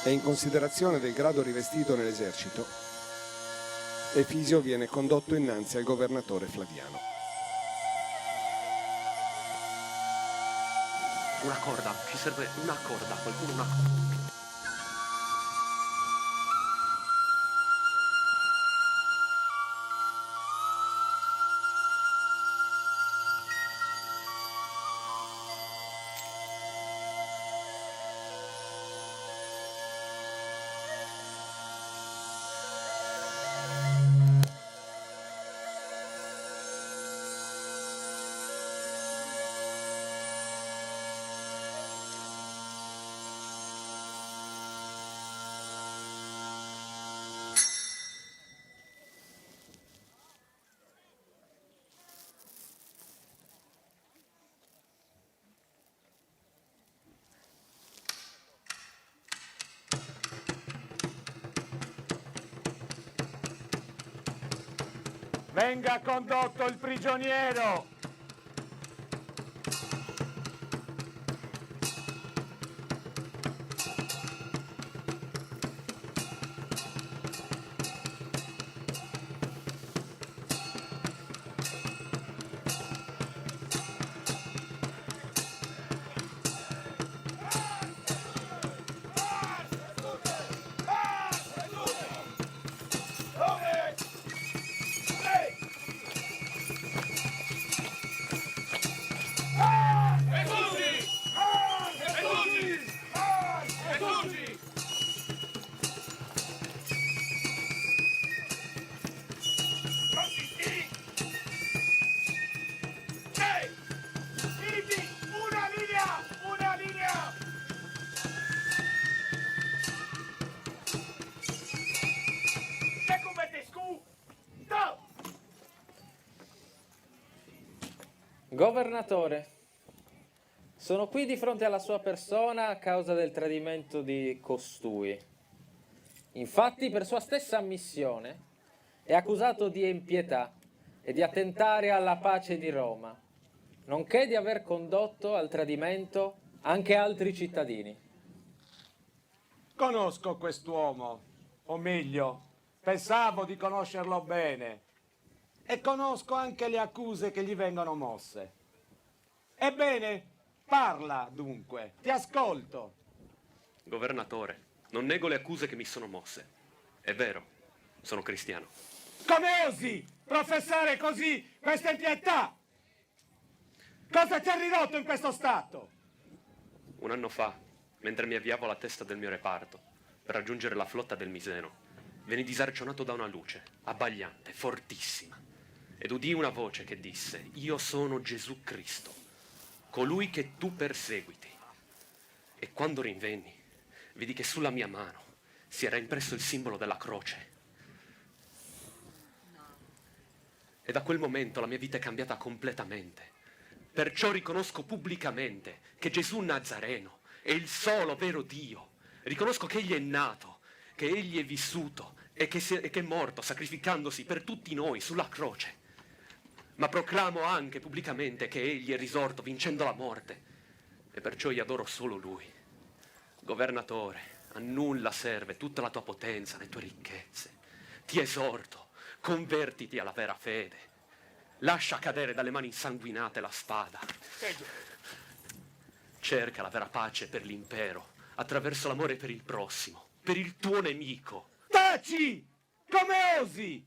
Speaker 3: e in considerazione del grado rivestito nell'esercito, Efisio viene condotto innanzi al governatore Flaviano.
Speaker 11: Una corda, ci serve una corda, qualcuno una corda.
Speaker 9: Venga condotto il prigioniero!
Speaker 13: Governatore, sono qui di fronte alla sua persona a causa del tradimento di costui. Infatti, per sua stessa ammissione, è accusato di impietà e di attentare alla pace di Roma, nonché di aver condotto al tradimento anche altri cittadini.
Speaker 9: Conosco quest'uomo, o meglio, pensavo di conoscerlo bene. E conosco anche le accuse che gli vengono mosse. Ebbene, parla dunque, ti ascolto.
Speaker 11: Governatore, non nego le accuse che mi sono mosse. È vero, sono cristiano.
Speaker 9: Come osi professare così questa impietà? Cosa ti ha ridotto in questo stato?
Speaker 11: Un anno fa, mentre mi avviavo alla testa del mio reparto per raggiungere la flotta del Miseno, venni disarcionato da una luce, abbagliante, fortissima. Ed udii una voce che disse: io sono Gesù Cristo, colui che tu perseguiti. E quando rinvenni, vidi che sulla mia mano si era impresso il simbolo della croce. E da quel momento la mia vita è cambiata completamente. Perciò riconosco pubblicamente che Gesù Nazareno è il solo vero Dio. Riconosco che Egli è nato, che Egli è vissuto e che è morto sacrificandosi per tutti noi sulla croce. Ma proclamo anche pubblicamente che Egli è risorto vincendo la morte e perciò io adoro solo Lui. Governatore, a nulla serve tutta la tua potenza, le tue ricchezze. Ti esorto, convertiti alla vera fede. Lascia cadere dalle mani insanguinate la spada. Cerca la vera pace per l'impero attraverso l'amore per il prossimo, per il tuo nemico.
Speaker 8: Taci! Come osi?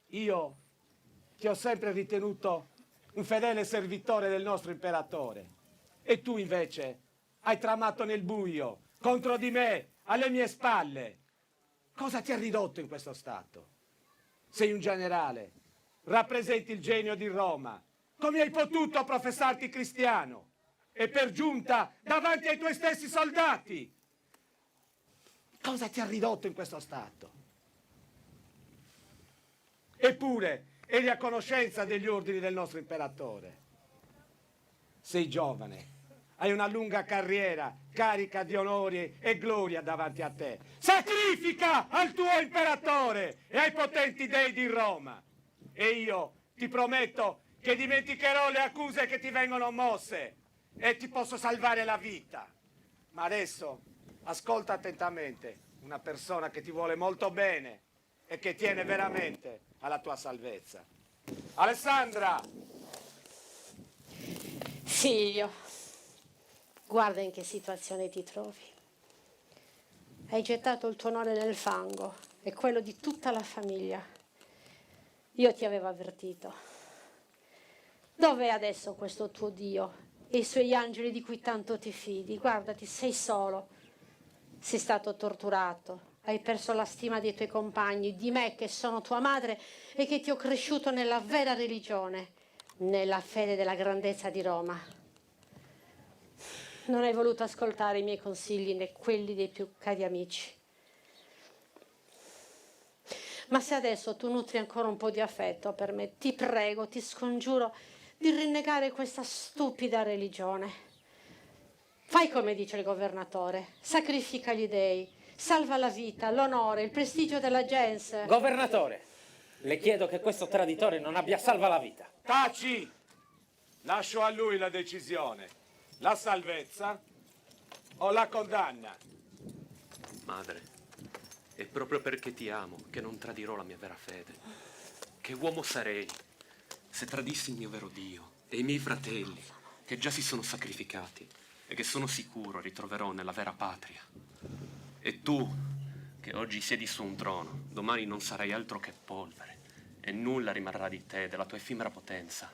Speaker 8: Io ti ho sempre ritenuto un fedele servitore del nostro imperatore. E tu invece hai tramato nel buio, contro di me, alle mie spalle. Cosa ti ha ridotto in questo stato? Sei un generale, rappresenti il genio di Roma. Come hai potuto professarti cristiano? E per giunta davanti ai tuoi stessi soldati? Cosa ti ha ridotto in questo stato? Eppure eri a conoscenza degli ordini del nostro imperatore. Sei giovane, hai una lunga carriera carica di onori e gloria davanti a te. Sacrifica al tuo imperatore e ai potenti dei di Roma. E io ti prometto che dimenticherò le accuse che ti vengono mosse e ti posso salvare la vita. Ma adesso ascolta attentamente una persona che ti vuole molto bene e che tiene veramente alla tua salvezza. Alessandra!
Speaker 14: Figlio, guarda in che situazione ti trovi. Hai gettato il tuo onore nel fango e quello di tutta la famiglia. Io ti avevo avvertito. Dov'è adesso questo tuo Dio e i suoi angeli di cui tanto ti fidi? Guardati, sei solo. Sei stato torturato. Hai perso la stima dei tuoi compagni, di me che sono tua madre e che ti ho cresciuto nella vera religione, nella fede della grandezza di Roma. Non hai voluto ascoltare i miei consigli né quelli dei più cari amici. Ma se adesso tu nutri ancora un po' di affetto per me, ti prego, ti scongiuro di rinnegare questa stupida religione. Fai come dice il governatore, sacrifica gli dei. Salva la vita, l'onore, il prestigio della gens.
Speaker 13: Governatore, le chiedo che questo traditore non abbia salva la vita.
Speaker 8: Taci! Lascio a lui la decisione. La salvezza o la condanna?
Speaker 11: Madre, è proprio perché ti amo che non tradirò la mia vera fede. Che uomo sarei se tradissi il mio vero Dio e i miei fratelli che già si sono sacrificati e che sono sicuro ritroverò nella vera patria. E tu, che oggi siedi su un trono, domani non sarai altro che polvere e nulla rimarrà di te, della tua effimera potenza.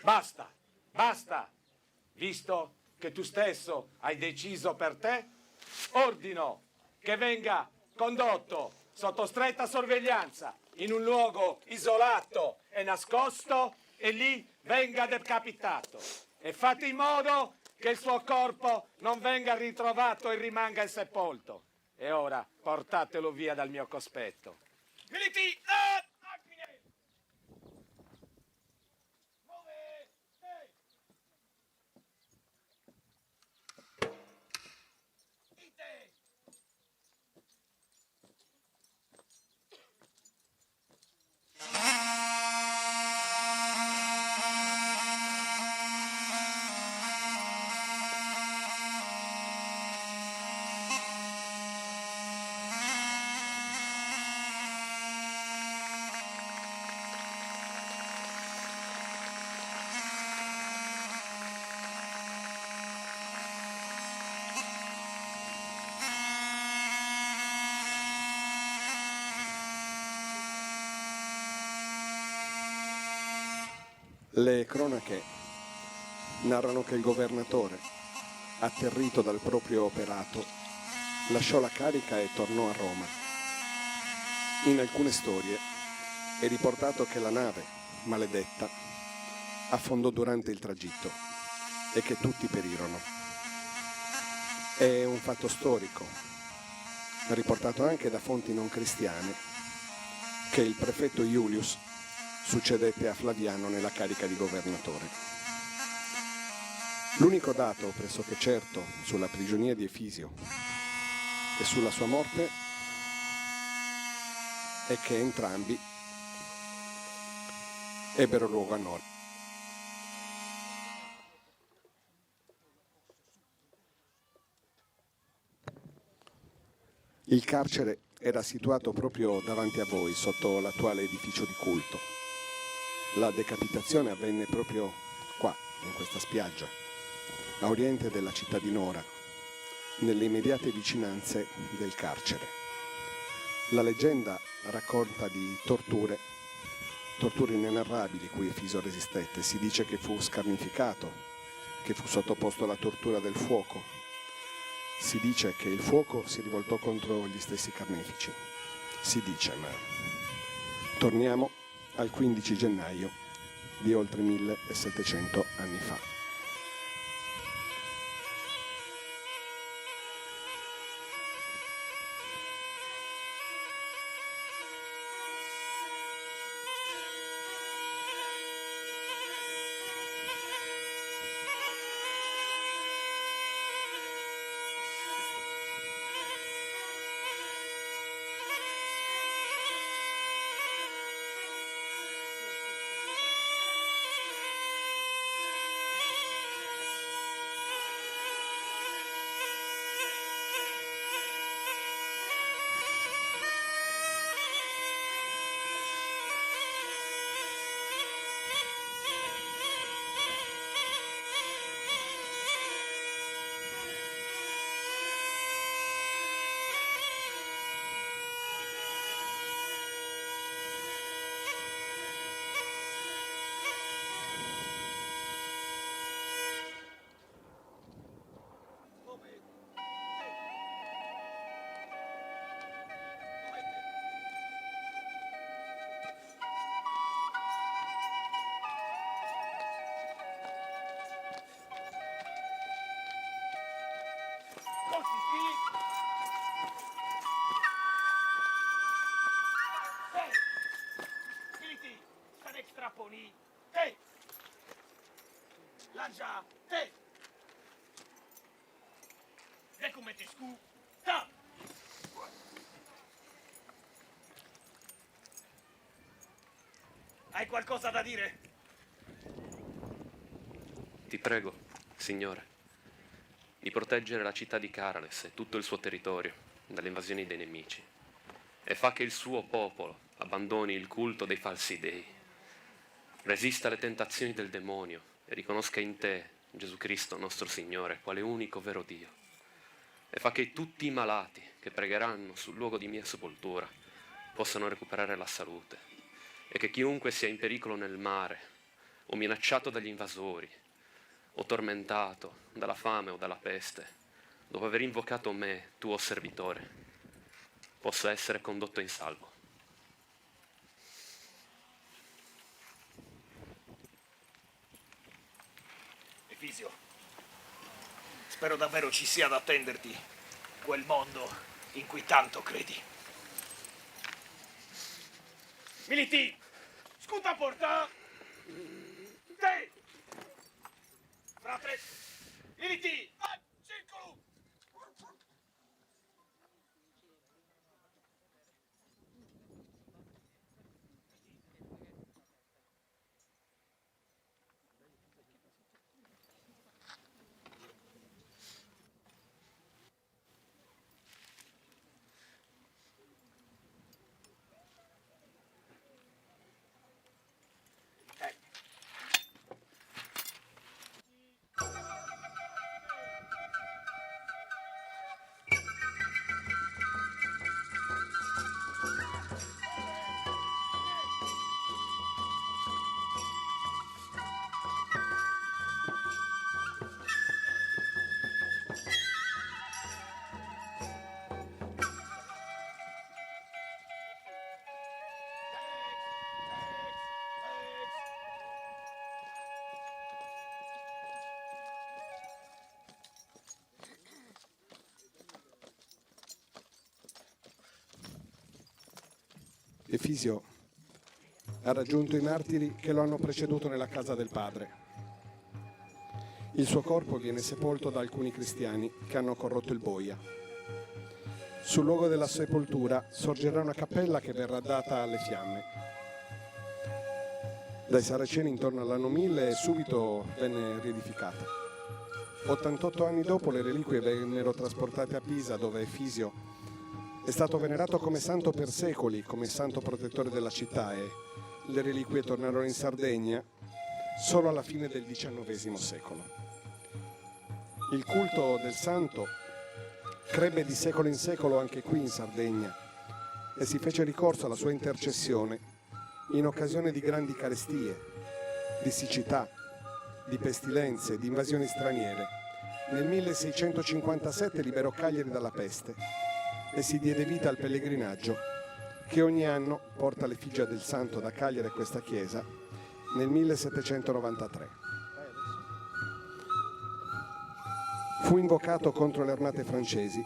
Speaker 8: Basta, basta! Visto che tu stesso hai deciso per te, ordino che venga condotto sotto stretta sorveglianza in un luogo isolato e nascosto e lì venga decapitato. E fate in modo che il suo corpo non venga ritrovato e rimanga insepolto. E ora portatelo via dal mio cospetto. Militi!
Speaker 3: Le cronache narrano che il governatore, atterrito dal proprio operato, lasciò la carica e tornò a Roma. In alcune storie è riportato che la nave, maledetta, affondò durante il tragitto e che tutti perirono. È un fatto storico, riportato anche da fonti non cristiane, che il prefetto Iulius, succedette a Flaviano nella carica di governatore. L'unico dato pressoché certo sulla prigionia di Efisio e sulla sua morte è che entrambi ebbero luogo a Noli. Il carcere era situato proprio davanti a voi, sotto l'attuale edificio di culto. La decapitazione avvenne proprio qua, in questa spiaggia, a oriente della città di Nora, nelle immediate vicinanze del carcere. La leggenda racconta di torture inenarrabili cui Efisio resistette. Si dice che fu scarnificato, che fu sottoposto alla tortura del fuoco. Si dice che il fuoco si rivoltò contro gli stessi carnefici. Si dice, ma torniamo al 15 gennaio di oltre 1700 anni fa.
Speaker 10: Te! Lancia! Te! E come ti scu? Ta! Hai qualcosa da dire?
Speaker 11: Ti prego, Signore, di proteggere la città di Carales e tutto il suo territorio dalle invasioni dei nemici e fa che il suo popolo abbandoni il culto dei falsi dei, resista alle tentazioni del demonio e riconosca in te, Gesù Cristo, nostro Signore, quale unico vero Dio, e fa che tutti i malati che pregheranno sul luogo di mia sepoltura possano recuperare la salute, e che chiunque sia in pericolo nel mare o minacciato dagli invasori o tormentato dalla fame o dalla peste, dopo aver invocato me, tuo servitore, possa essere condotto in salvo.
Speaker 10: Efisio, spero davvero ci sia da attenderti quel mondo in cui tanto credi. Militi, scuta porta! Te! Frate! Militi! Al circolo!
Speaker 3: Efisio ha raggiunto i martiri che lo hanno preceduto nella casa del padre. Il suo corpo viene sepolto da alcuni cristiani che hanno corrotto il boia. Sul luogo della sepoltura sorgerà una cappella che verrà data alle fiamme. Dai Saraceni intorno all'anno 1000 e subito venne riedificata. 88 anni dopo le reliquie vennero trasportate a Pisa, dove Efisio è stato venerato come santo per secoli, come santo protettore della città, e le reliquie tornarono in Sardegna solo alla fine del XIX secolo. Il culto del santo crebbe di secolo in secolo anche qui in Sardegna e si fece ricorso alla sua intercessione in occasione di grandi carestie, di siccità, di pestilenze, di invasioni straniere. Nel 1657 liberò Cagliari dalla peste e si diede vita al pellegrinaggio che ogni anno porta l'effigie del santo da Cagliari a questa chiesa nel 1793. Fu invocato contro le armate francesi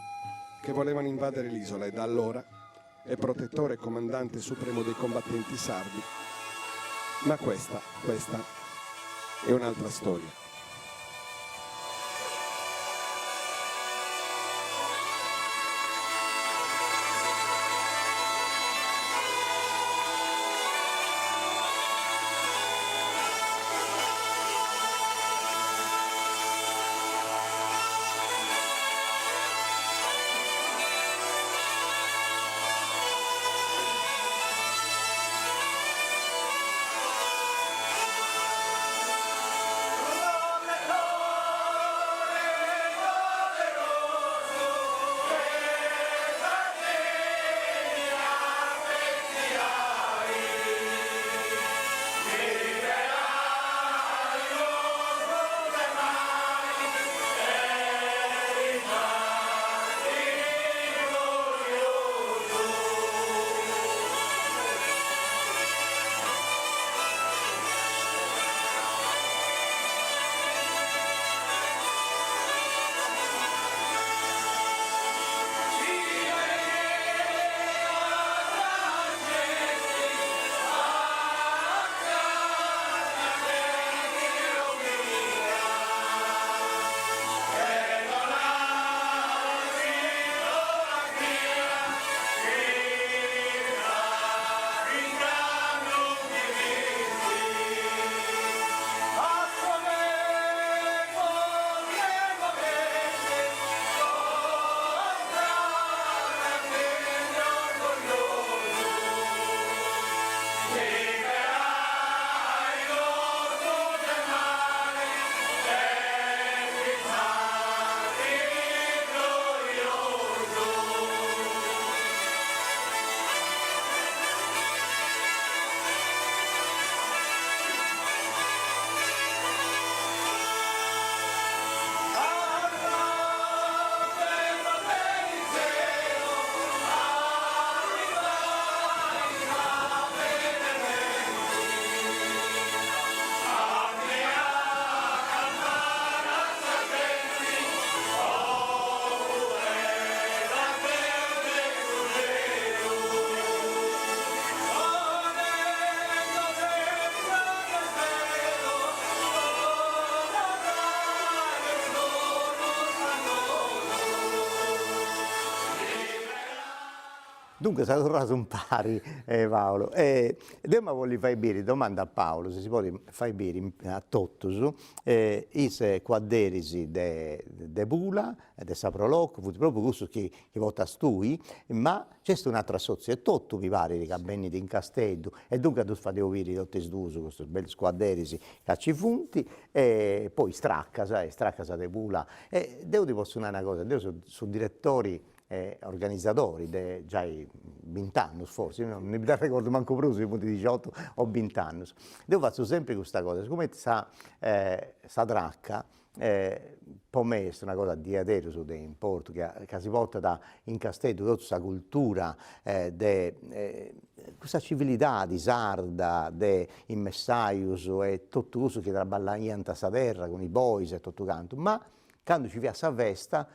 Speaker 3: che volevano invadere l'isola e da allora è protettore e comandante supremo dei combattenti sardi. Ma questa è un'altra storia.
Speaker 1: Dunque, sono tornato un pari, Paolo. Dobbiamo voglio fare bere, domanda a Paolo, se si può fare bere a Tottusu, is quadderisi de Pula, de Saprolocco, proprio questo che vota stui, ma c'è un'altra sozia, e Tottu mi pare che venite in Castello, e dunque tu fate ovviri tutti sduso, questo bel squadderisi caccifunti, e poi Stracca, sai, Stracca de Pula, e devo ti posso dire una cosa, io sono direttori organizzatori già 20 anni forse, non mi ricordo manco più sui punti 18 o 20 anni. Io faccio sempre questa cosa, siccome sa Dracca, per me è una cosa di adesso in Porto, che si porta in Castello tutta questa cultura, questa civiltà di sarda, in Messaius e tutto questo che traballavano in questa terra con i boys e tutto quanto, ma quando ci viene a festa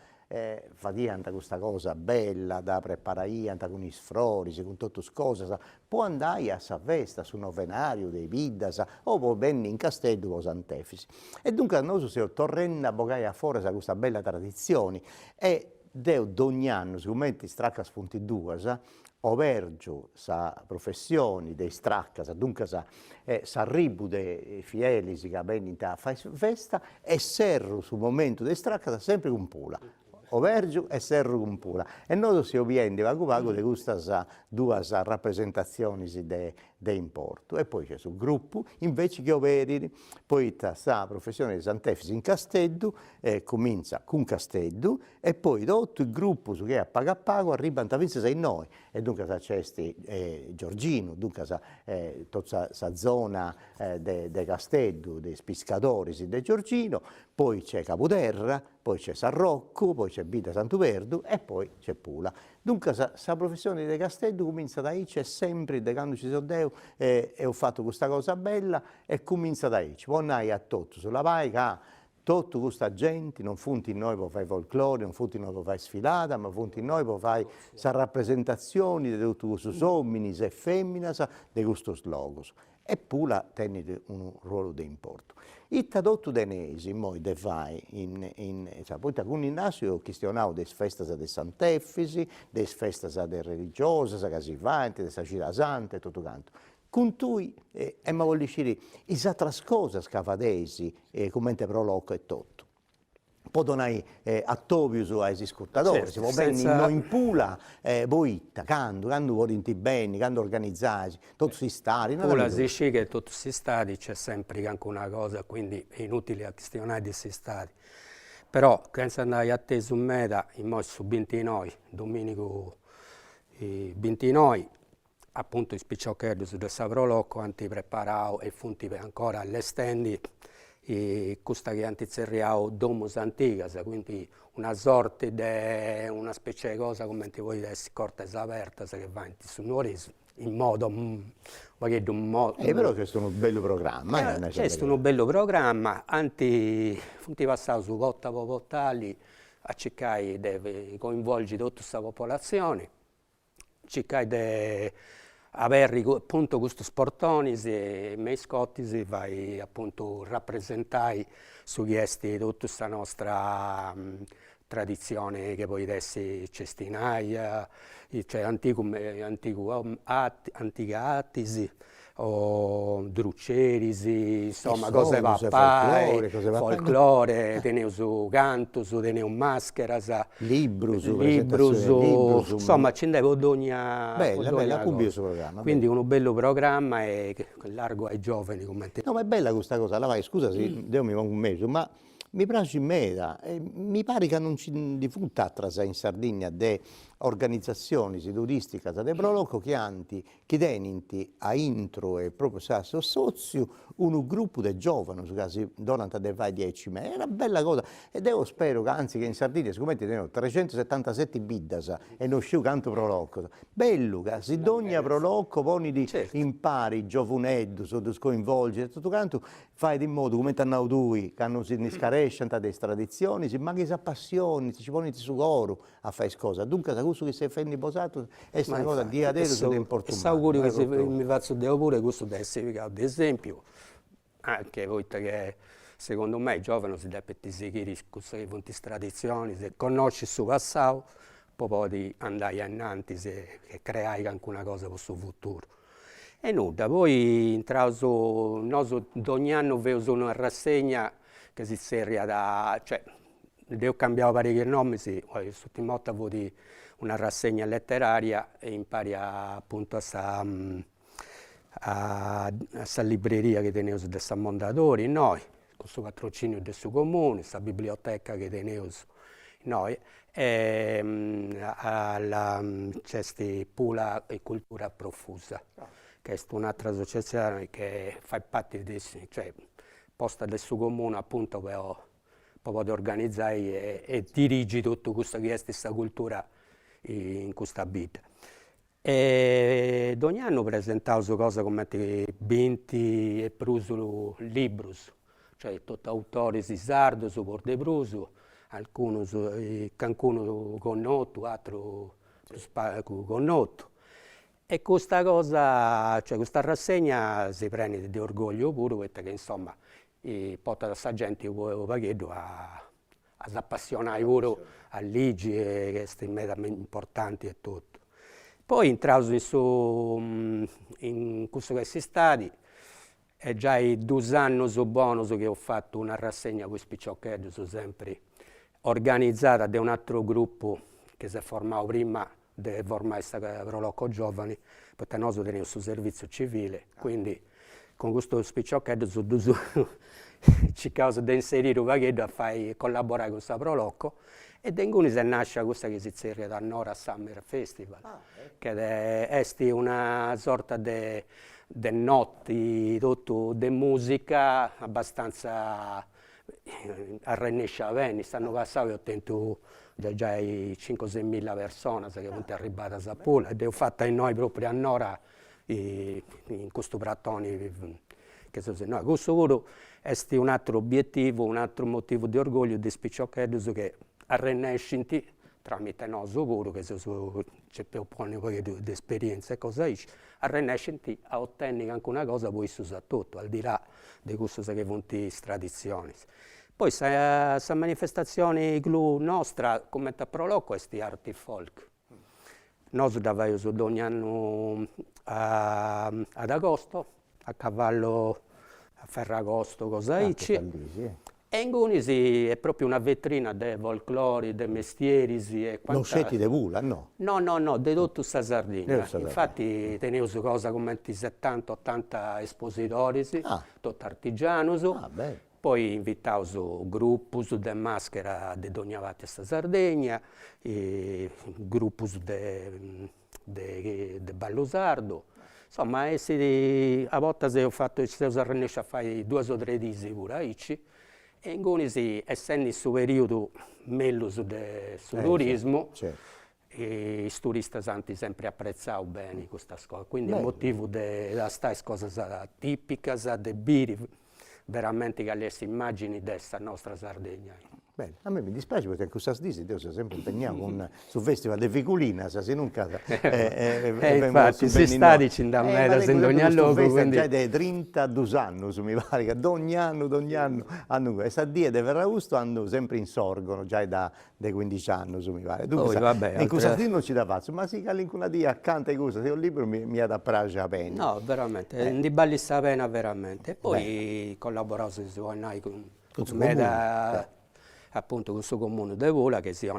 Speaker 1: fatica questa cosa bella da preparare con i sfrori, con tutte le cose, può andare a sa festa su novenario dei Viddas o può venire in castello o Sant'Efisi. E dunque noi siamo tornati a bocare fuori questa bella tradizione e ogni anno, sicuramente stracca spunti due, overgio sa professioni dei straccas, dunque s'arribu dei fieli che vengono a fare festa e serro sul momento dei straccas sempre con pula. Overgio e serro con pula. E noi si obiende vago di queste due rappresentazioni di importo. E poi c'è sul gruppo, invece che overi, poi sta professione di Sant'Efisi in Castello, comincia con Castello, e poi tutto il gruppo che è a pago arriva a sei noi. E dunque c'è Giorgino, dunque tutta la zona di Castello, dei pescatori di Giorgino, poi c'è Capoterra, poi c'è San Rocco, poi c'è Vita Santuverdu e poi c'è Pula. Dunque, la professione di Castello comincia da c'è sempre, da quando ci sono Deo, e ho fatto questa cosa bella, e comincia da ci. Poi andare a tutto, sulla vai che tutta questa gente, non funti noi per fare folklore, non funti noi per fare sfilata, ma funti noi per fare rappresentazioni di tutti questi uomini e femmine di questi logos. E Pula tiene un ruolo di importo. I tradotto denesi, poi de fai poi con il nasio questionavo delle feste di Sant'Efisi, delle feste de religiose, che si fanno, delle Cira Santa e tutto quanto. Con cui, ma voglio dire, le altre cose che fadesi, come proloco e tutto. Poi donai a Tobius ai ascoltatori,
Speaker 2: certo,
Speaker 1: si può venire in Pula, boitta, quando volenti bene, quando organizzati, tutti si stati.
Speaker 2: Pula si dice che tutti si stati c'è sempre anche una cosa, quindi è inutile questionare di si stati. Però, senza andare a te su meta, in su 29, domenico 29, appunto i spiccioccherdi su del Savrolocco, anti preparato e funti ancora all'estendi, e questa che antizerriamo domus anticas, quindi una sorta di una specie di cosa come ti vuoi essere cortes apertas che va su Nuoris in modo
Speaker 1: però questo è un bello programma.
Speaker 2: Questo è un bello programma, funti passato su Cotta Popotali a cercare di coinvolgere tutta questa popolazione, cercare di avere appunto questi sportoni e mascotti vai appunto rappresentare su chiesti tutta questa nostra tradizione che poi essere cestinaia, cioè antica attisi o druccerisi, insomma cose pappai, folklore, teneu su canto, su teneu mascheras,
Speaker 1: libros,
Speaker 2: insomma ci andiamo ad ogni
Speaker 1: bella programma.
Speaker 2: Quindi un bello programma e largo ai giovani.
Speaker 1: No, ma è bella questa cosa, la vai, scusa se devo mi un mese, ma mi piace in meta, mi pare che non ci diffutta attrasa in Sardegna de organizzazioni turistiche de proloco che tenenti a intro e proprio sasso sozio un gruppo di giovani che si donano a fare 10 mesi. È una bella cosa ed io spero che anzi che in Sardegna siccome tenono 377 biddas e non sciù canto proloco. Bello che si dogna proloco poni di impari giovaneddu, sono coinvolgere tutto quanto fai in modo come hanno due che non si scaresciano da tradizioni, ma che si appassioni, si pone su oro a fare cose. Dunque questo che si è fatto posato è una cosa di adesso che è importante.
Speaker 2: Augurio che se mi faccio pure questo deve essere ad esempio anche voi che secondo me i giovani si devono seguire queste tradizioni, se conosci il suo passato poi puoi andare avanti e creare anche una cosa per il suo futuro. E nulla, poi noi ogni anno vedo una rassegna che si seria da, cioè devo cambiare parecchi nomi, sì, tutti i motti avuto una rassegna letteraria e impari appunto a questa libreria che tenevo su San Mondadori, noi, con questo patrocinio del suo comune, questa biblioteca che tenevo noi, e c'è Pula e Cultura Profusa, che è un'altra associazione che fa parte cioè posta del suo comune appunto per poter organizzare e dirigi tutto questo che è questa cultura in questa vita. E ogni anno presentavo su cose come 20 e prusu libros, cioè tutti autori di sardo su Porte Prusu, alcuni qualcuno con 8, altri con 8. E questa cosa, cioè questa rassegna si prende di orgoglio pure, perché insomma porta questa gente un paghetto a appassionare pure a leggi che sono meta importanti e tutto. Poi entrato in questo che si stati, è già i 2 anni buoni che ho fatto una rassegna con spicciocchetti, sempre organizzata da un altro gruppo che si è formato prima di formare questa Prolocco Giovani, perché noi teniamo sul servizio civile, quindi con questo spicciocchetti ci causa di inserire un paghetto a fare collaborare con questa Prolocco, e da in si nasce questa che si chiama da Nora Summer Festival, che è una sorta di notti tutto di musica abbastanza arrennescia bene. Stanno passando, ho tenuto già i 5-6 mila persone che sono arrivate a Sapula, ed ho fatta in noi proprio a Nora in questo prattone che sono no, questo pure è un altro obiettivo, un altro motivo di orgoglio di spicciocchetti che arrennescinti tramite noi pure che c'è più un po' di esperienza e cose arrennescinti a ottenere anche una cosa poi si usa tutto, al di là di questo che vanno tradizioni. Poi questa manifestazione nostra come Prolocco è di arte folk. Noi davamo ogni anno ad agosto, a cavallo a Ferragosto, cosa e in Gunisi è proprio una vetrina dei folclori, dei mestieri e
Speaker 1: non scetti di Vula, no?
Speaker 2: No, di tutta questa Sardegna. Infatti tenevo cosa come 70-80 espositori, tutti artigiani. Poi invitavo gruppi di maschera di ogni parte questa Sardegna, gruppi di ballo sardo. Insomma, a volte ho fatto, riesco a fare 2 o 3 disi pure aici. E in Gunisi, essendo in questo periodo meglio sul turismo, i turisti hanno sempre apprezzato bene questa cosa. Quindi è un motivo di stare cose tipiche, di bere veramente che le immagini di questa nostra Sardegna.
Speaker 1: Bene, a me mi dispiace perché in questa disi io sono sempre impegnato sul Festival di Viculina, se non casa.
Speaker 2: Infatti, si sta dicendo a me da ogni luogo.
Speaker 1: Quindi già dai 32 anni, mi pare, che ogni anno hanno questa dia di Ferragosto hanno sempre insorgono, già da 15 anni, mi pare. In questa dia non ci da faccio, ma si cala in una dia accanto a cosa, se ho un libro mi ha da prage a pena.
Speaker 2: No, veramente, di balli sta pena veramente. E poi collaboravo con me appunto con questo comune di Vola che si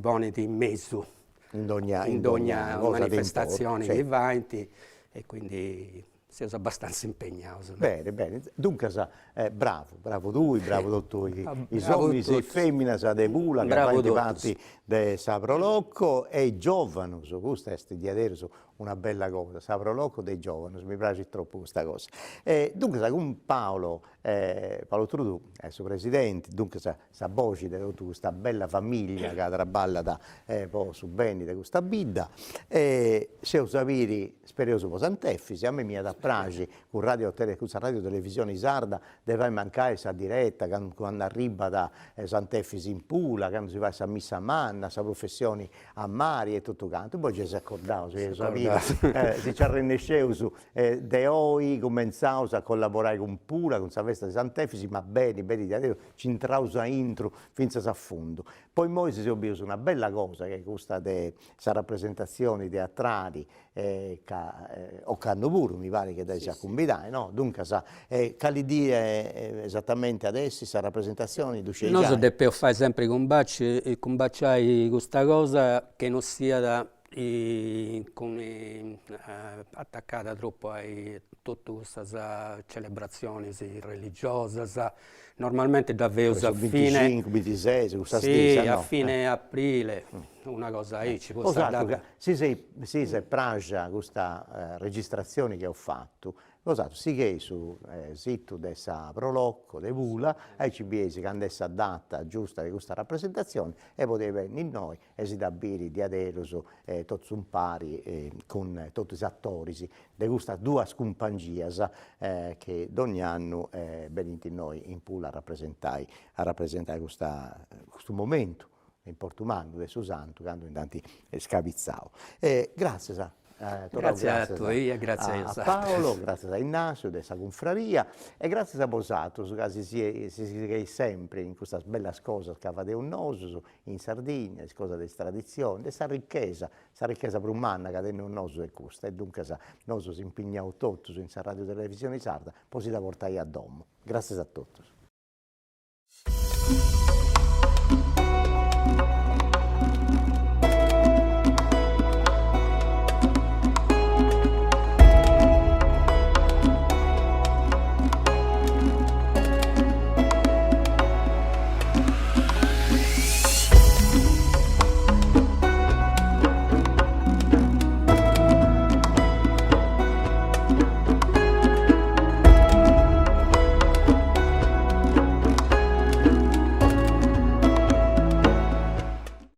Speaker 2: pone in mezzo in ogni manifestazione che va e quindi si è abbastanza impegnato.
Speaker 1: Bene. Dunque, bravo tu, bravo tutti i uomini e femmine di Vola che fanno parte di Prolocco e i giovani, questo è una bella cosa, Prolocco dei giovani, mi piace troppo questa cosa. Dunque, con Paolo Trudu è il suo presidente, dunque sa voce di questa bella famiglia che traballa su bene di questa bidda, se lo sapete, spero che Sant'Efisi, a me mi ha da prage con radio televisione sarda, deve mancare questa diretta quando arriva da Sant'Efisi in Pula, quando si va a Missa Manna, sa professioni a Mari e tutto quanto, poi ci si accordava, si ci arrennesceva de oi cominciamo a collaborare con Pula, con la festa di Sant'Efisi, ma bene, ci entriamo intro fino a fondo. Poi noi si è obbligato una bella cosa, che è questa rappresentazioni teatrali, o Cannoburu, mi pare che ci ha convidato, no? Dunque, cali dire esattamente adesso, questa rappresentazione,
Speaker 2: noi dobbiamo fare sempre combattere questa cosa che non sia attaccata troppo a tutte queste celebrazioni religiose. Normalmente davvero a fine
Speaker 1: 26,
Speaker 2: a fine aprile, una cosa ci può stare.
Speaker 1: Se pragia questa registrazione che ho fatto, Osato, sì che su sito dessa prolocco de Vula, ai cibiesi che andesse adatta, giusta di questa rappresentazione e poteva in noi esidabili di aderuso tutti un pari con tutti i attori di questa due scompangias che ogni anno venite noi in Pula a rappresentare questo momento in Portumano del Susanto, quando in tanti scavizzao. Grazie
Speaker 2: grazie a te e grazie
Speaker 1: a Paolo, grazie a Ignazio della confraria e grazie a Bosato, che si è sempre in queste belle cose che fate un noso in Sardegna, le cose di tradizione, questa ricchezza prumana che hanno un noso e costa e dunque noi si impegniamo tutti in Radio Televisione Sarda, poi si da portare a domo. Grazie a tutti.